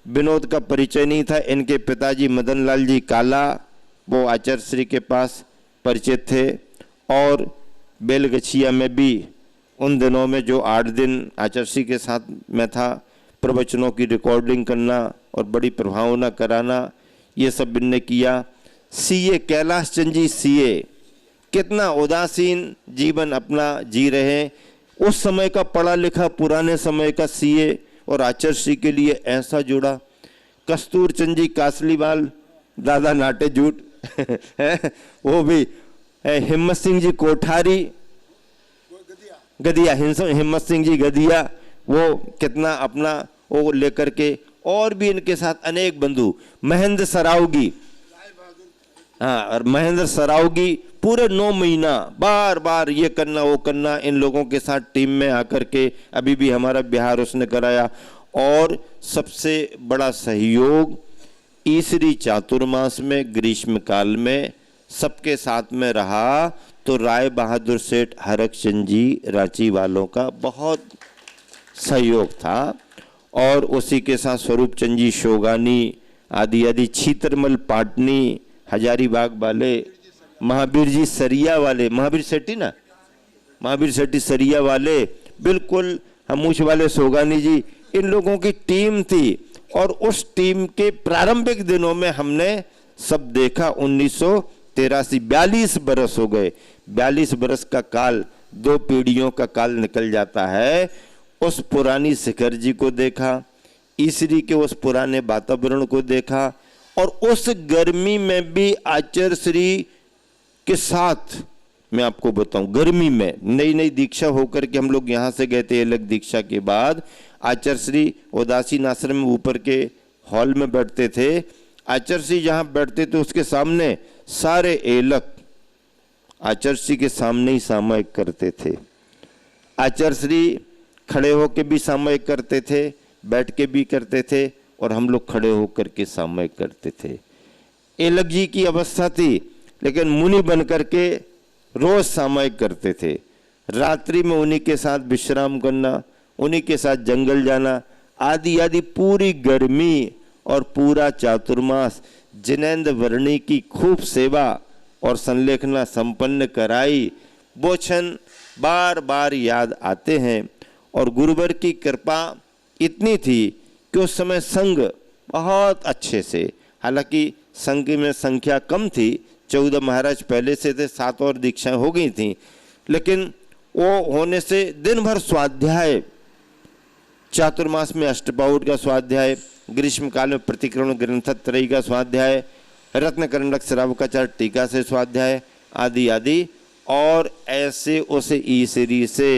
B: विनोद का परिचय नहीं था, इनके पिताजी मदन लाल जी काला वो आचार्य श्री के पास परिचित थे, और बेलगछिया में भी उन दिनों में जो 8 दिन आचार्य श्री के साथ में था, प्रवचनों की रिकॉर्डिंग करना और बड़ी प्रभावना कराना, ये सब इनने किया। सीए कैलाश चंद जी सीए, कितना उदासीन जीवन अपना जी रहे हैं। उस समय का पढ़ा लिखा पुराने समय का सीए और आचार्य श्री के लिए ऐसा जुड़ा। कस्तूर चंद जी कासलीवाल, दादा नाटे जूट वो भी, हिम्मत सिंह जी कोठारी गदिया, हिम्मत सिंह जी गदिया, वो कितना अपना वो लेकर के, और भी इनके साथ अनेक बंधु, महेंद्र सरावगी, हाँ, और महेंद्र सरावगी पूरे 9 महीना बार बार ये करना वो करना, इन लोगों के साथ टीम में आकर के अभी भी हमारा बिहार उसने कराया। और सबसे बड़ा सहयोग ईसरी चातुर्मास में ग्रीष्म काल में सबके साथ में रहा, तो राय बहादुर सेठ हरकचंद जी रांची वालों का बहुत सहयोग था, और उसी के साथ स्वरूप चंद जी शोगानी आदि आदि, छीतरमल पाटनी, हजारीबाग वाले, महावीर जी सरिया वाले, महावीर सेठी ना, महावीर सेठी सरिया वाले, बिल्कुल हमूछ वाले सोगानी जी, इन लोगों की टीम थी। और उस टीम के प्रारंभिक दिनों में हमने सब देखा। 1983, 42 बरस हो गए, 42 बरस का काल, 2 पीढ़ियों का काल निकल जाता है। उस पुरानी शिखर जी को देखा, ईसरी के उस पुराने वातावरण को देखा, और उस गर्मी में भी आचार्य श्री के साथ, मैं आपको बताऊं, गर्मी में नई नई दीक्षा होकर के हम लोग यहाँ से गए थे, अलग दीक्षा के बाद आचार्य श्री उदासीन आश्रम में ऊपर के हॉल में बैठते थे। आचार्य श्री जहाँ बैठते थे उसके सामने सारे एलक आचार्य श्री के सामने ही सामयिक करते थे। आचार्य श्री खड़े होके भी सामयिक करते थे, बैठ के भी करते थे, और हम लोग खड़े होकर के सामयिक करते थे। एलक जी की अवस्था थी, लेकिन मुनि बन करके रोज सामयिक करते थे। रात्रि में उन्हीं के साथ विश्राम करना, उन्हीं के साथ जंगल जाना, आदि आदि पूरी गर्मी और पूरा चातुर्मास जिनेंद्र वर्णी की खूब सेवा और संलेखना संपन्न कराई। वो क्षण बार बार याद आते हैं। और गुरुवर की कृपा इतनी थी कि उस समय संघ बहुत अच्छे से, हालांकि संघ में संख्या कम थी, 14 महाराज पहले से थे, 7 और दीक्षाएं हो गई थी, लेकिन वो होने से दिन भर स्वाध्याय, चातुर्मास में अष्टबाहुट का स्वाध्याय, ग्रीष्म काल में प्रतिक्रमण ग्रंथत्रयी का स्वाध्याय, रत्नकरंडक श्रावकाचार्य टीका से स्वाध्याय आदि आदि, और ऐसे उसे ईसरी से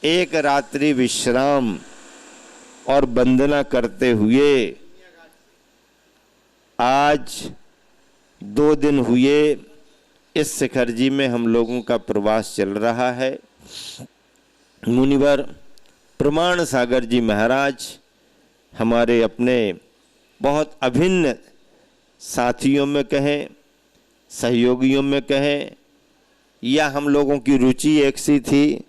B: एक रात्रि विश्राम और वंदना करते हुए आज 2 दिन हुए इस शिखर जी में हम लोगों का प्रवास चल रहा है। मुनिवर प्रमाण सागर जी महाराज हमारे अपने बहुत अभिन्न साथियों में कहें, सहयोगियों में कहें, या हम लोगों की रुचि एक सी थी,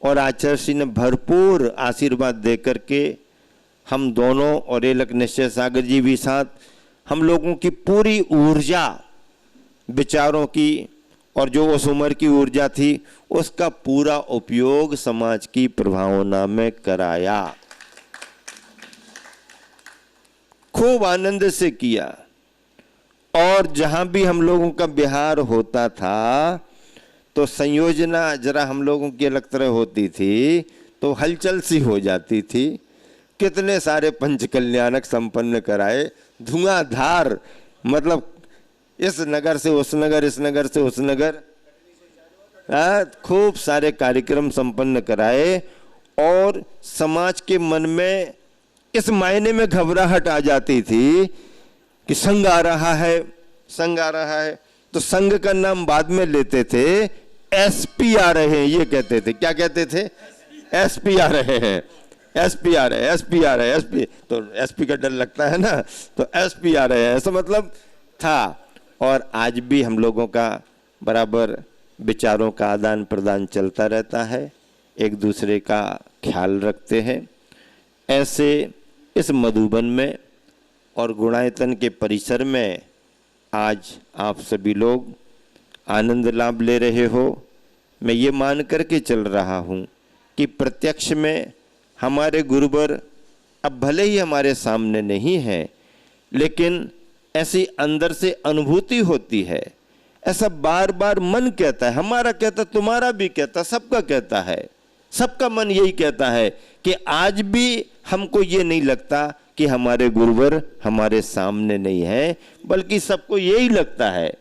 B: और आचार्य श्री ने भरपूर आशीर्वाद दे करके हम दोनों और एलक निश्चय सागर जी भी साथ, हम लोगों की पूरी ऊर्जा विचारों की और जो उस उम्र की ऊर्जा थी उसका पूरा उपयोग समाज की प्रभावना में कराया, खूब आनंद से किया। और जहां भी हम लोगों का विहार होता था तो संयोजना जरा हम लोगों की अलग तरह होती थी, तो हलचल सी हो जाती थी। कितने सारे पंच कल्याणक संपन्न कराए, धुआंधार, मतलब इस नगर से उस नगर, इस नगर से उस नगर, खूब सारे कार्यक्रम संपन्न कराए। और समाज के मन में इस मायने में घबराहट आ जाती थी कि संघ आ रहा है, संघ आ रहा है, तो संघ का नाम बाद में लेते थे, एसपी आ रहे हैं ये कहते थे। क्या कहते थे? एसपी आ रहे हैं, एसपी आ रहे हैं, एसपी आ रहे हैं, एसपी, तो एसपी का डर लगता है ना, तो एसपी आ रहे हैं, ऐसा मतलब था। और आज भी हम लोगों का बराबर विचारों का आदान प्रदान चलता रहता है, एक दूसरे का ख्याल रखते हैं। ऐसे इस मधुबन में और गुणायतन के परिसर में आज आप सभी लोग आनंद लाभ ले रहे हो। मैं ये मान करके चल रहा हूँ कि प्रत्यक्ष में हमारे गुरुवर अब भले ही हमारे सामने नहीं है, लेकिन ऐसी अंदर से अनुभूति होती है, ऐसा बार बार मन कहता है, हमारा कहता, तुम्हारा भी कहता, सबका कहता है, सबका मन यही कहता है कि आज भी हमको ये नहीं लगता कि हमारे गुरुवर हमारे सामने नहीं है, बल्कि सबको यही लगता है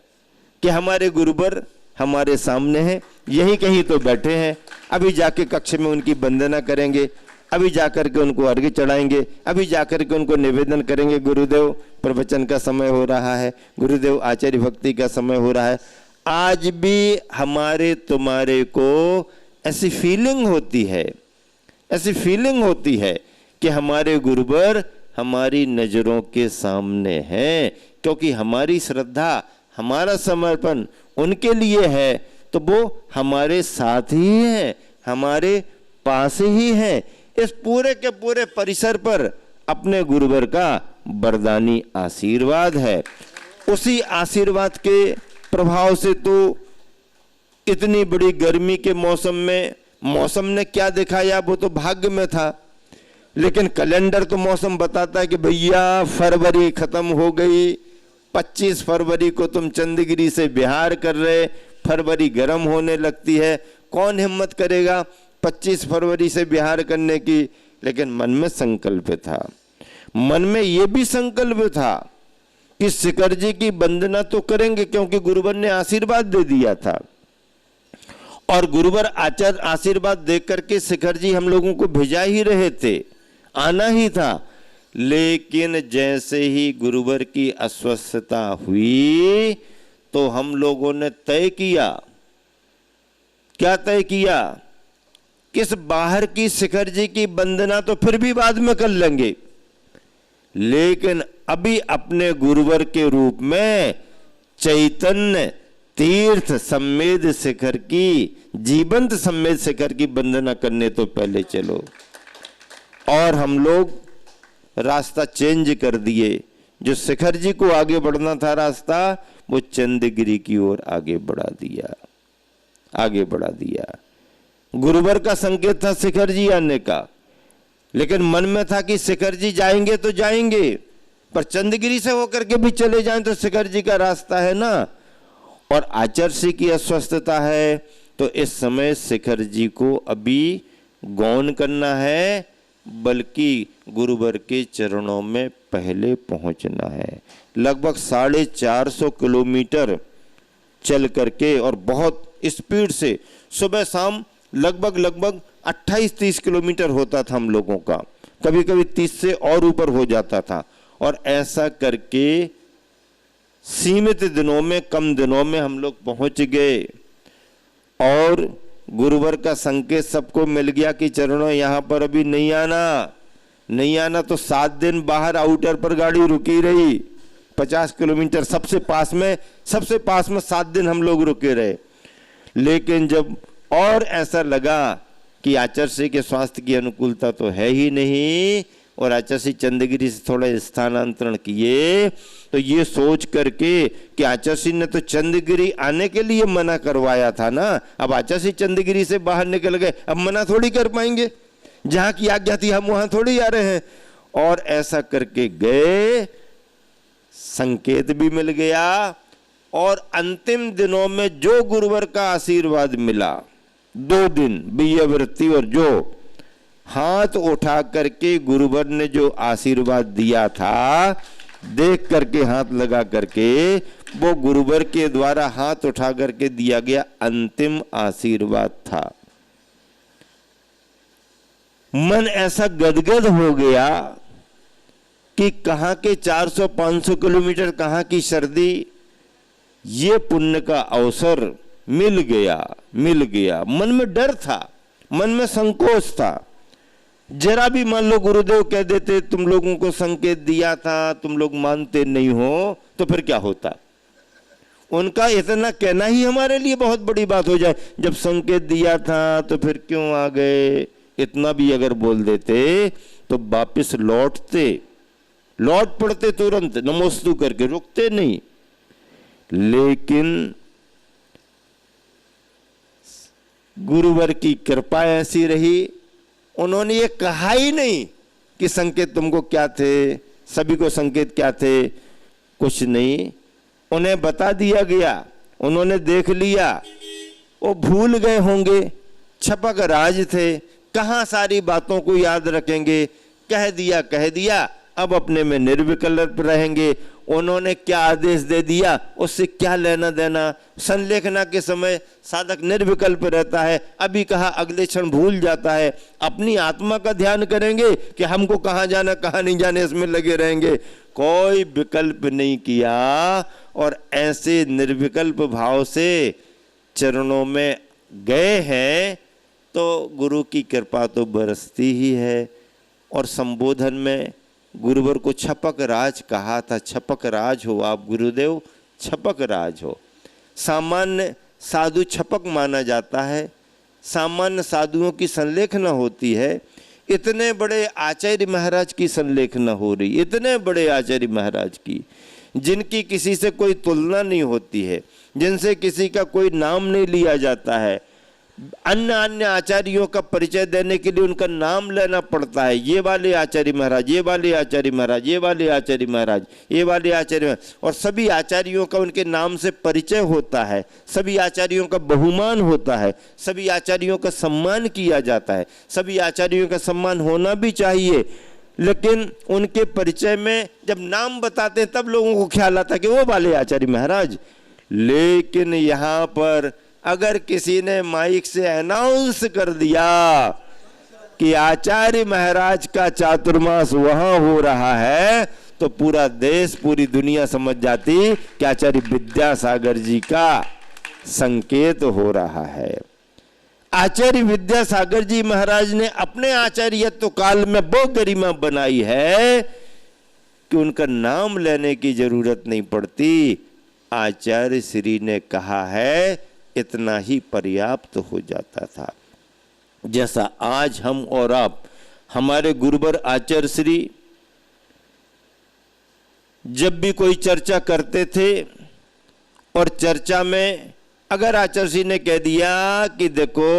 B: कि हमारे गुरुवर हमारे सामने हैं, यही कहीं तो बैठे हैं। अभी जाके कक्ष में उनकी वंदना करेंगे, अभी जाकर के उनको अर्घ्य चढ़ाएंगे, अभी जाकर के उनको निवेदन करेंगे, गुरुदेव प्रवचन का समय हो रहा है, गुरुदेव आचार्य भक्ति का समय हो रहा है। आज भी हमारे तुम्हारे को ऐसी फीलिंग होती है, ऐसी फीलिंग होती है कि हमारे गुरुवर हमारी नजरों के सामने हैं, क्योंकि हमारी श्रद्धा, हमारा समर्पण उनके लिए है, तो वो हमारे साथ ही हैं, हमारे पास ही हैं। इस पूरे के पूरे परिसर पर अपने गुरुवर का वरदानी आशीर्वाद है। उसी आशीर्वाद के प्रभाव से तो इतनी बड़ी गर्मी के मौसम में, मौसम ने क्या दिखाया वो तो भाग्य में था, लेकिन कैलेंडर तो मौसम बताता है कि भैया फरवरी खत्म हो गई, 25 फरवरी को तुम चंदगिरी से बिहार कर रहे, फरवरी गर्म होने लगती है। कौन हिम्मत करेगा 25 फरवरी से बिहार करने की? लेकिन मन में संकल्प था, मन में ये भी संकल्प था कि शिखर जी की वंदना तो करेंगे, क्योंकि गुरुवर ने आशीर्वाद दे दिया था, और गुरुवर आचार्य आशीर्वाद देकर के शिखर जी हम लोगों को भेजा ही रहे थे, आना ही था। लेकिन जैसे ही गुरुवर की अस्वस्थता हुई तो हम लोगों ने तय किया, क्या तय किया? किस बाहर की शिखर जी की वंदना तो फिर भी बाद में कर लेंगे, लेकिन अभी अपने गुरुवर के रूप में चैतन्य तीर्थ सम्मेद शिखर की, जीवंत सम्मेद शिखर की वंदना करने तो पहले चलो। और हम लोग रास्ता चेंज कर दिए, जो शिखर जी को आगे बढ़ना था रास्ता, वो चंद्रगिरी की ओर आगे बढ़ा दिया, आगे बढ़ा दिया। गुरुवर का संकेत था शिखर जी आने का, लेकिन मन में था कि शिखर जी जाएंगे तो जाएंगे, पर चंद्रगिरी से होकर के भी चले जाएं तो शिखर जी का रास्ता है ना। और आचार्य की अस्वस्थता है, तो इस समय शिखर जी को अभी गौन करना है, बल्कि गुरुवर के चरणों में पहले पहुंचना है। लगभग 450 किलोमीटर चल करके और बहुत स्पीड से सुबह शाम लगभग 28-30 किलोमीटर होता था हम लोगों का, कभी कभी 30 से और ऊपर हो जाता था। और ऐसा करके सीमित दिनों में, कम दिनों में हम लोग पहुंच गए। और गुरुवर का संकेत सबको मिल गया कि चरणों यहाँ पर अभी नहीं आना, नहीं आना। तो 7 दिन बाहर आउटर पर गाड़ी रुकी रही, 50 किलोमीटर सबसे पास में 7 दिन हम लोग रुके रहे। लेकिन जब और ऐसा लगा कि आचार्य के स्वास्थ्य की अनुकूलता तो है ही नहीं, और आचार्य चंद्रगिरी से थोड़ा स्थानांतरण किए, तो ये सोच करके कि आचार्य ने तो चंद्रगिरी आने के लिए मना करवाया था ना, अब आचार्य चंद्रगिरी से बाहर निकल गए, अब मना थोड़ी कर पाएंगे, जहां की आज्ञा थी हम वहां थोड़ी आ रहे हैं। और ऐसा करके गए, संकेत भी मिल गया। और अंतिम दिनों में जो गुरुवर का आशीर्वाद मिला, 2 दिन बियवृत्ति, और जो हाथ उठा करके गुरुवर ने जो आशीर्वाद दिया था, देख करके हाथ लगा करके, वो गुरुवर के द्वारा हाथ उठा करके दिया गया अंतिम आशीर्वाद था। मन ऐसा गदगद हो गया कि कहां के 400-500 किलोमीटर, कहां की सर्दी, ये पुण्य का अवसर मिल गया। मन में डर था, मन में संकोच था। जरा भी मान लो गुरुदेव कह देते तुम लोगों को संकेत दिया था, तुम लोग मानते नहीं हो, तो फिर क्या होता। उनका इतना कहना ही हमारे लिए बहुत बड़ी बात हो जाए। जब संकेत दिया था तो फिर क्यों आ गए, इतना भी अगर बोल देते तो वापिस लौट पड़ते तुरंत, नमोस्तु करके, रुकते नहीं। लेकिन गुरुवर की कृपा ऐसी रही, उन्होंने ये कहा ही नहीं कि संकेत तुमको क्या थे, सभी को संकेत क्या थे, कुछ नहीं। उन्हें बता दिया गया, उन्होंने देख लिया, वो भूल गए होंगे, छपक राज थे, कहां सारी बातों को याद रखेंगे। कह दिया, अब अपने में निर्विकल्प रहेंगे। उन्होंने क्या आदेश दे दिया, उससे क्या लेना देना। संलेखना के समय साधक निर्विकल्प रहता है, अभी कहा अगले क्षण भूल जाता है। अपनी आत्मा का ध्यान करेंगे कि हमको कहाँ जाना कहाँ नहीं जाने, इसमें लगे रहेंगे, कोई विकल्प नहीं किया। और ऐसे निर्विकल्प भाव से चरणों में गए हैं, तो गुरु की कृपा तो बरसती ही है। और संबोधन में गुरुवर को छपक राज कहा था, छपक राज हो आप गुरुदेव, छपक राज हो। सामान्य साधु छपक माना जाता है, सामान्य साधुओं की संलेखना होती है। इतने बड़े आचार्य महाराज की संलेखना हो रही, इतने बड़े आचार्य महाराज की, जिनकी किसी से कोई तुलना नहीं होती है, जिनसे किसी का कोई नाम नहीं लिया जाता है। अन्य आचार्यों का परिचय देने के लिए उनका नाम लेना पड़ता है, ये वाले आचार्य महाराज, ये वाले आचार्य महाराज, ये वाले आचार्य महाराज, ये वाले आचार्य। और सभी आचार्यों का उनके नाम से परिचय होता है, सभी आचार्यों का बहुमान होता है, सभी आचार्यों का सम्मान किया जाता है, सभी आचार्यों का सम्मान होना भी चाहिए। लेकिन उनके परिचय में जब नाम बताते हैं तब लोगों को ख्याल आता है कि वो वाले आचार्य महाराज। लेकिन यहाँ पर अगर किसी ने माइक से अनाउंस कर दिया कि आचार्य महाराज का चातुर्मास वहां हो रहा है, तो पूरा देश, पूरी दुनिया समझ जाती कि आचार्य विद्यासागर जी का संकेत हो रहा है। आचार्य विद्यासागर जी महाराज ने अपने आचार्यत्व काल में वो गरिमा बनाई है कि उनका नाम लेने की जरूरत नहीं पड़ती। आचार्य श्री ने कहा है इतना ही पर्याप्त हो जाता था। जैसा आज हम और आप, हमारे गुरुवर आचार्य श्री जब भी कोई चर्चा करते थे और चर्चा में अगर आचार्य श्री ने कह दिया कि देखो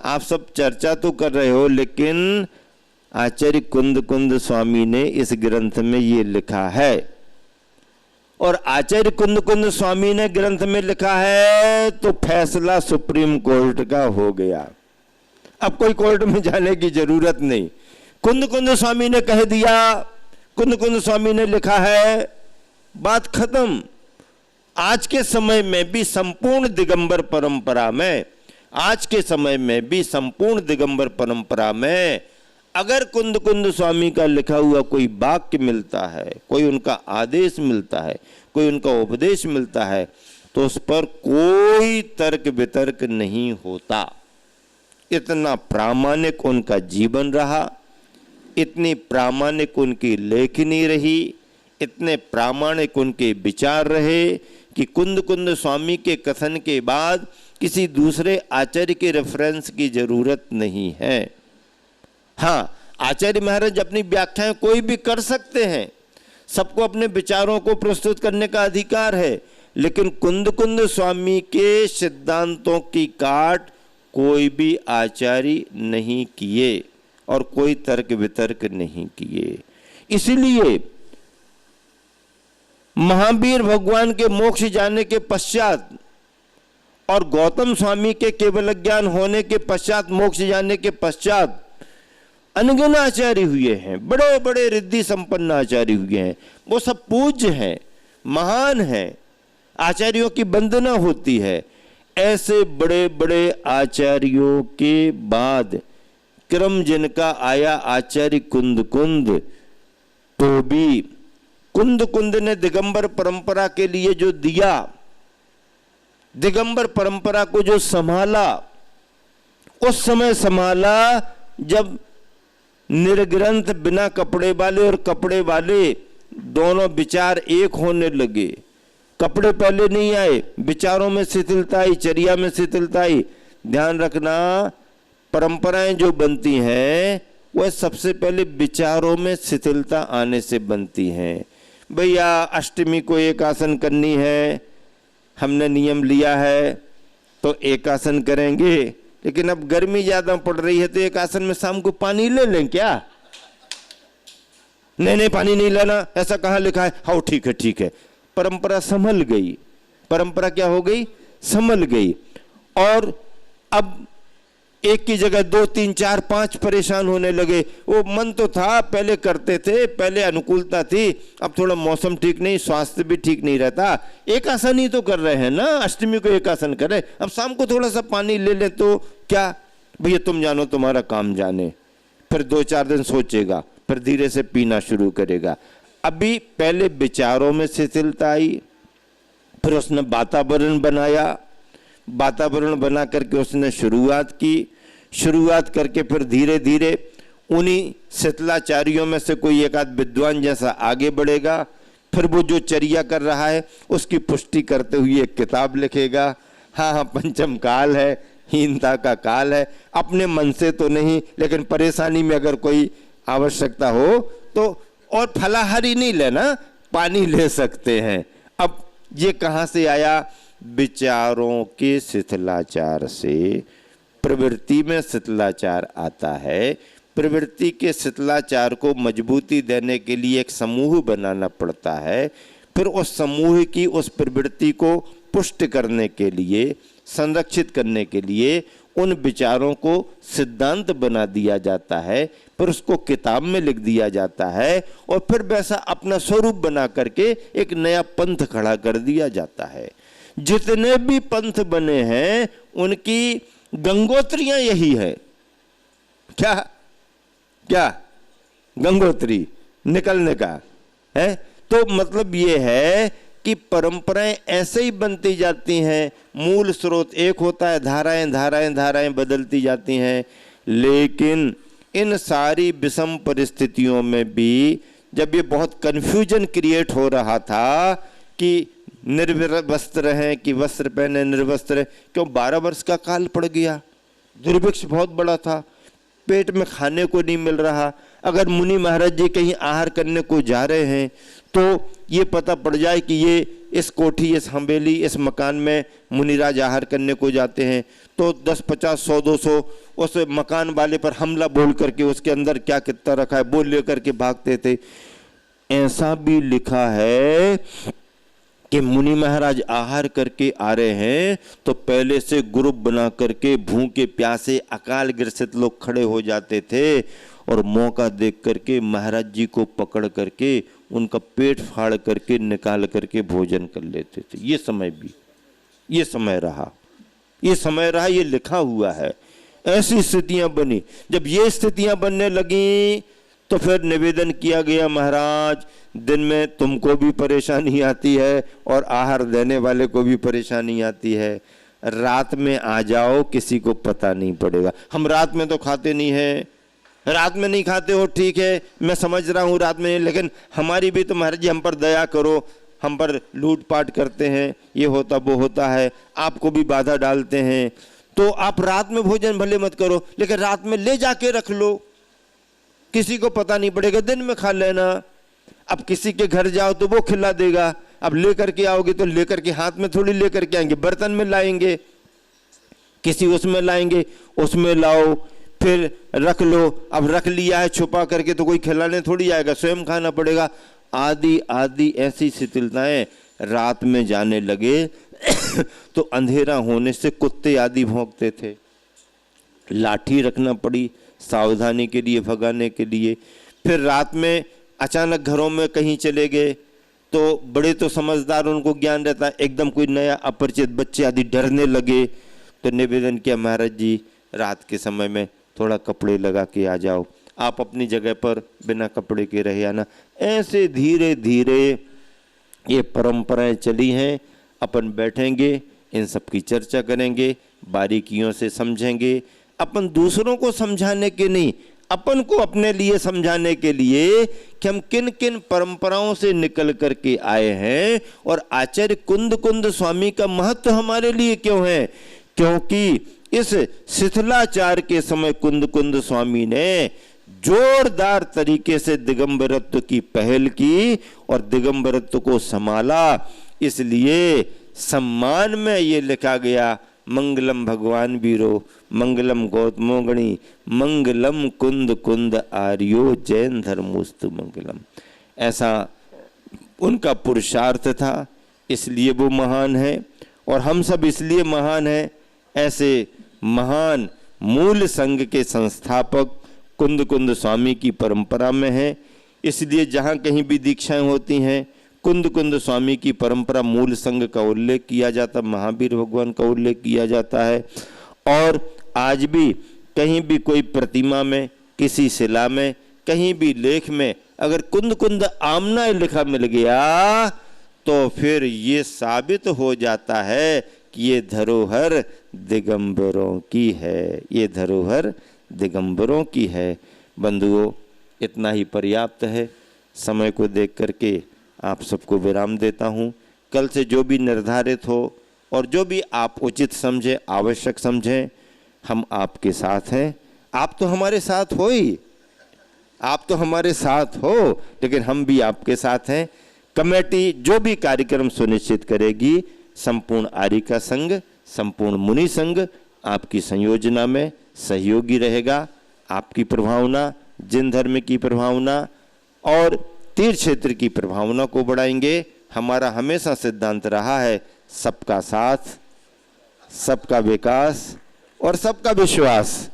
B: आप सब चर्चा तो कर रहे हो, लेकिन आचार्य कुंद कुंद स्वामी ने इस ग्रंथ में ये लिखा है, और आचार्य कुंद कुंद स्वामी ने ग्रंथ में लिखा है, तो फैसला सुप्रीम कोर्ट का हो गया। अब कोई कोर्ट में जाने की जरूरत नहीं। कुंद कुंद स्वामी ने कह दिया, कुंद कुंद स्वामी ने लिखा है, बात खत्म। आज के समय में भी संपूर्ण दिगंबर परंपरा में, आज के समय में भी संपूर्ण दिगंबर परंपरा में अगर कुंद कुंद स्वामी का लिखा हुआ कोई वाक्य मिलता है, कोई उनका आदेश मिलता है, कोई उनका उपदेश मिलता है, तो उस पर कोई तर्क वितर्क नहीं होता। इतना प्रामाणिक उनका जीवन रहा, इतनी प्रामाणिक उनकी लेखनी रही, इतने प्रामाणिक उनके विचार रहे कि कुंद कुंद स्वामी के कथन के बाद किसी दूसरे आचार्य के रेफरेंस की जरूरत नहीं है। हाँ, आचार्य महाराज अपनी व्याख्याएं कोई भी कर सकते हैं, सबको अपने विचारों को प्रस्तुत करने का अधिकार है, लेकिन कुंद कुंद स्वामी के सिद्धांतों की काट कोई भी आचार्य नहीं किए और कोई तर्क वितर्क नहीं किए। इसलिए महावीर भगवान के मोक्ष जाने के पश्चात और गौतम स्वामी के केवल ज्ञान होने के पश्चात, मोक्ष जाने के पश्चात अनगिनत आचार्य हुए हैं, बड़े बड़े रिद्धि संपन्न आचार्य हुए हैं। वो सब पूज्य हैं, महान हैं, आचार्यों की वंदना होती है। ऐसे बड़े बड़े आचार्यों के बाद क्रम जिनका आया आचार्य कुंद कुंद, तो भी कुंद कुंद ने दिगंबर परंपरा के लिए जो दिया, दिगंबर परंपरा को जो संभाला, उस समय संभाला जब निर्ग्रंथ बिना कपड़े वाले और कपड़े वाले दोनों विचार एक होने लगे। कपड़े पहले नहीं आए, विचारों में शिथिलता आई, चर्या में शिथिलता आई। ध्यान रखना, परंपराएं जो बनती हैं वह सबसे पहले विचारों में शिथिलता आने से बनती हैं। भैया अष्टमी को एक आसन करनी है, हमने नियम लिया है तो एक आसन करेंगे, लेकिन अब गर्मी ज्यादा पड़ रही है तो एक आसन में शाम को पानी ले लें क्या? नहीं पानी नहीं लेना, ऐसा कहाँ लिखा है? हाँ ठीक है ठीक है। परंपरा संभल गई, परंपरा क्या हो गई? संभल गई। और अब एक की जगह 2 3 4 5 परेशान होने लगे। वो मन तो था, पहले करते थे, पहले अनुकूलता थी, अब थोड़ा मौसम ठीक नहीं, स्वास्थ्य भी ठीक नहीं रहता, एक आसन ही तो कर रहे हैं ना, अष्टमी को एक आसन करें, अब शाम को थोड़ा सा पानी ले ले तो क्या? भैया तुम जानो, तुम्हारा काम जाने। फिर 2-4 दिन सोचेगा, फिर धीरे से पीना शुरू करेगा। अभी पहले विचारों में शिथिलता आई, फिर उसने वातावरण बनाया, वातावरण बना करके उसने शुरुआत की, शुरुआत करके फिर धीरे धीरे उन्हीं शिथिलाचार्यों में से कोई एक आध विद्वान जैसा आगे बढ़ेगा, फिर वो जो चर्या कर रहा है उसकी पुष्टि करते हुए एक किताब लिखेगा। हाँ, पंचम काल है, हीनता का काल है, अपने मन से तो नहीं, लेकिन परेशानी में अगर कोई आवश्यकता हो तो, और फलाहारी नहीं लेना, पानी ले सकते हैं। अब ये कहाँ से आया? विचारों के शिथिलाचार से। प्रवृत्ति में शिथिलाचार आता है, प्रवृत्ति के शिथिलाचार को मजबूती देने के लिए एक समूह बनाना पड़ता है, फिर उस समूह की उस प्रवृत्ति को पुष्ट करने के लिए, संरक्षित करने के लिए उन विचारों को सिद्धांत बना दिया जाता है, फिर उसको किताब में लिख दिया जाता है, और फिर वैसा अपना स्वरूप बना करके एक नया पंथ खड़ा कर दिया जाता है। जितने भी पंथ बने हैं उनकी गंगोत्रियां यही है। क्या क्या? गंगोत्री निकलने का है। तो मतलब ये है कि परंपराएं ऐसे ही बनती जाती हैं, मूल स्रोत एक होता है, धाराएं धाराएं धाराएं बदलती जाती हैं, लेकिन इन सारी विषम परिस्थितियों में भी जब ये बहुत कन्फ्यूजन क्रिएट हो रहा था कि निर्वस्त्र हैं कि वस्त्र पहने निर्वस्त्र है, क्यों 12 वर्ष का काल पड़ गया, दुर्भिक्ष बहुत बड़ा था, पेट में खाने को नहीं मिल रहा। अगर मुनि महाराज जी कहीं आहार करने को जा रहे हैं तो ये पता पड़ जाए कि ये इस कोठी, इस हवेली, इस मकान में मुनिराज आहार करने को जाते हैं, तो 10, 50, 100, 200 उस मकान वाले पर हमला बोल करके उसके अंदर क्या कितना रखा है वो लेकर के भागते थे। ऐसा भी लिखा है कि मुनि महाराज आहार करके आ रहे हैं तो पहले से ग्रुप बना करके भूखे प्यासे अकाल ग्रसित लोग खड़े हो जाते थे और मौका देख करके महाराज जी को पकड़ करके उनका पेट फाड़ करके निकाल करके भोजन कर लेते थे। ये समय रहा, ये लिखा हुआ है। ऐसी स्थितियां बनी। जब ये स्थितियां बनने लगी तो फिर निवेदन किया गया, महाराज दिन में तुमको भी परेशानी आती है और आहार देने वाले को भी परेशानी आती है, रात में आ जाओ, किसी को पता नहीं पड़ेगा। हम रात में तो खाते नहीं है, रात में नहीं खाते हो, ठीक है, मैं समझ रहा हूँ रात में, लेकिन हमारी भी तो महाराज जी हम पर दया करो, हम पर लूटपाट करते हैं, ये होता वो होता है, आपको भी बाधा डालते हैं, तो आप रात में भोजन भले मत करो, लेकिन रात में ले जाके रख लो, किसी को पता नहीं पड़ेगा, दिन में खा लेना। अब किसी के घर जाओ तो वो खिला देगा, अब लेकर के आओगे तो लेकर के हाथ में थोड़ी लेकर के आएंगे, बर्तन में लाएंगे, किसी उसमें लाएंगे, उसमें लाओ, फिर रख लो। अब रख लिया है छुपा करके तो कोई खिलाने थोड़ी आएगा, स्वयं खाना पड़ेगा। आदि आदि ऐसी शिथिलताएं रात में जाने लगे तो अंधेरा होने से कुत्ते आदि भौंकते थे, लाठी रखना पड़ी सावधानी के लिए, भगाने के लिए। फिर रात में अचानक घरों में कहीं चले गए तो बड़े तो समझदार, उनको ज्ञान रहता है, एकदम कोई नया अपरिचित बच्चे आदि डरने लगे तो निवेदन किया, महाराज जी रात के समय में थोड़ा कपड़े लगा के आ जाओ, आप अपनी जगह पर बिना कपड़े के रहे आना। ऐसे धीरे धीरे ये परंपराएं चली हैं। अपन बैठेंगे, इन सब की चर्चा करेंगे, बारीकियों से समझेंगे। अपन दूसरों को समझाने के नहीं, अपन को अपने लिए समझाने के लिए कि हम किन किन परंपराओं से निकल करके आए हैं और आचार्य कुंद कुंद स्वामी का महत्व हमारे लिए क्यों है। क्योंकि इस शिथिलाचार के समय कुंद कुंद स्वामी ने जोरदार तरीके से दिगंबरत्व की पहल की और दिगंबरत्व को संभाला। इसलिए सम्मान में ये लिखा गया, मंगलम भगवान वीरो, मंगलम गौतमोगणी, मंगलम कुंद कुंद आर्यो, जैन धर्मोस्तु मंगलम। ऐसा उनका पुरुषार्थ था, इसलिए वो महान है और हम सब इसलिए महान हैं। ऐसे महान मूल संघ के संस्थापक कुंद कुंद स्वामी की परंपरा में है। इसलिए जहाँ कहीं भी दीक्षाएं होती हैं कुंद कुंद स्वामी की परंपरा मूल संघ का उल्लेख किया जाता, महावीर भगवान का उल्लेख किया जाता है। और आज भी कहीं भी कोई प्रतिमा में, किसी शिला में, कहीं भी लेख में अगर कुंद कुंद आमना लिखा मिल गया तो फिर ये साबित हो जाता है कि ये धरोहर दिगंबरों की है, ये धरोहर दिगंबरों की है। बंधुओं, इतना ही पर्याप्त है। समय को देख करके आप सबको विराम देता हूँ। कल से जो भी निर्धारित हो और जो भी आप उचित समझें, आवश्यक समझें, हम आपके साथ हैं। आप तो हमारे साथ हो ही, आप तो हमारे साथ हो, लेकिन हम भी आपके साथ हैं। कमेटी जो भी कार्यक्रम सुनिश्चित करेगी, संपूर्ण आर्यिका संघ, संपूर्ण मुनि संघ आपकी संयोजना में सहयोगी रहेगा। आपकी प्रभावना, जिन धर्म की प्रभावना और तीर्थ क्षेत्र की प्रभावना को बढ़ाएंगे। हमारा हमेशा सिद्धांत रहा है सबका साथ, सबका विकास और सबका विश्वास।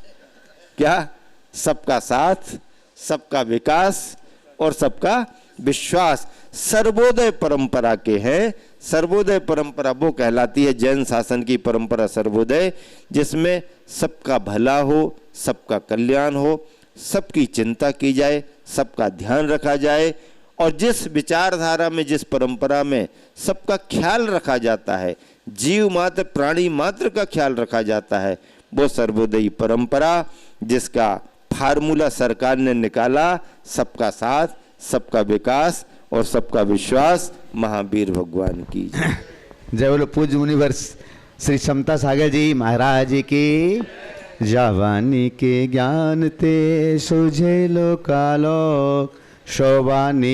B: क्या? सबका साथ, सबका विकास और सबका विश्वास सर्वोदय परंपरा के हैं। सर्वोदय परंपरा वो कहलाती है जैन शासन की परंपरा सर्वोदय, जिसमें सबका भला हो, सबका कल्याण हो, सबकी चिंता की जाए, सबका ध्यान रखा जाए। और जिस विचारधारा में, जिस परंपरा में सबका ख्याल रखा जाता है, जीव मात्र प्राणी मात्र का ख्याल रखा जाता है, वो सर्वोदयी परंपरा, जिसका फार्मूला सरकार ने निकाला, सबका साथ, सबका विकास और सबका विश्वास। महावीर भगवान की
D: जय बोलो पूज्य मुनिवर श्री समता सागर जी महाराज की। जवानी के ज्ञान ते सुझे लो कालो शोभानी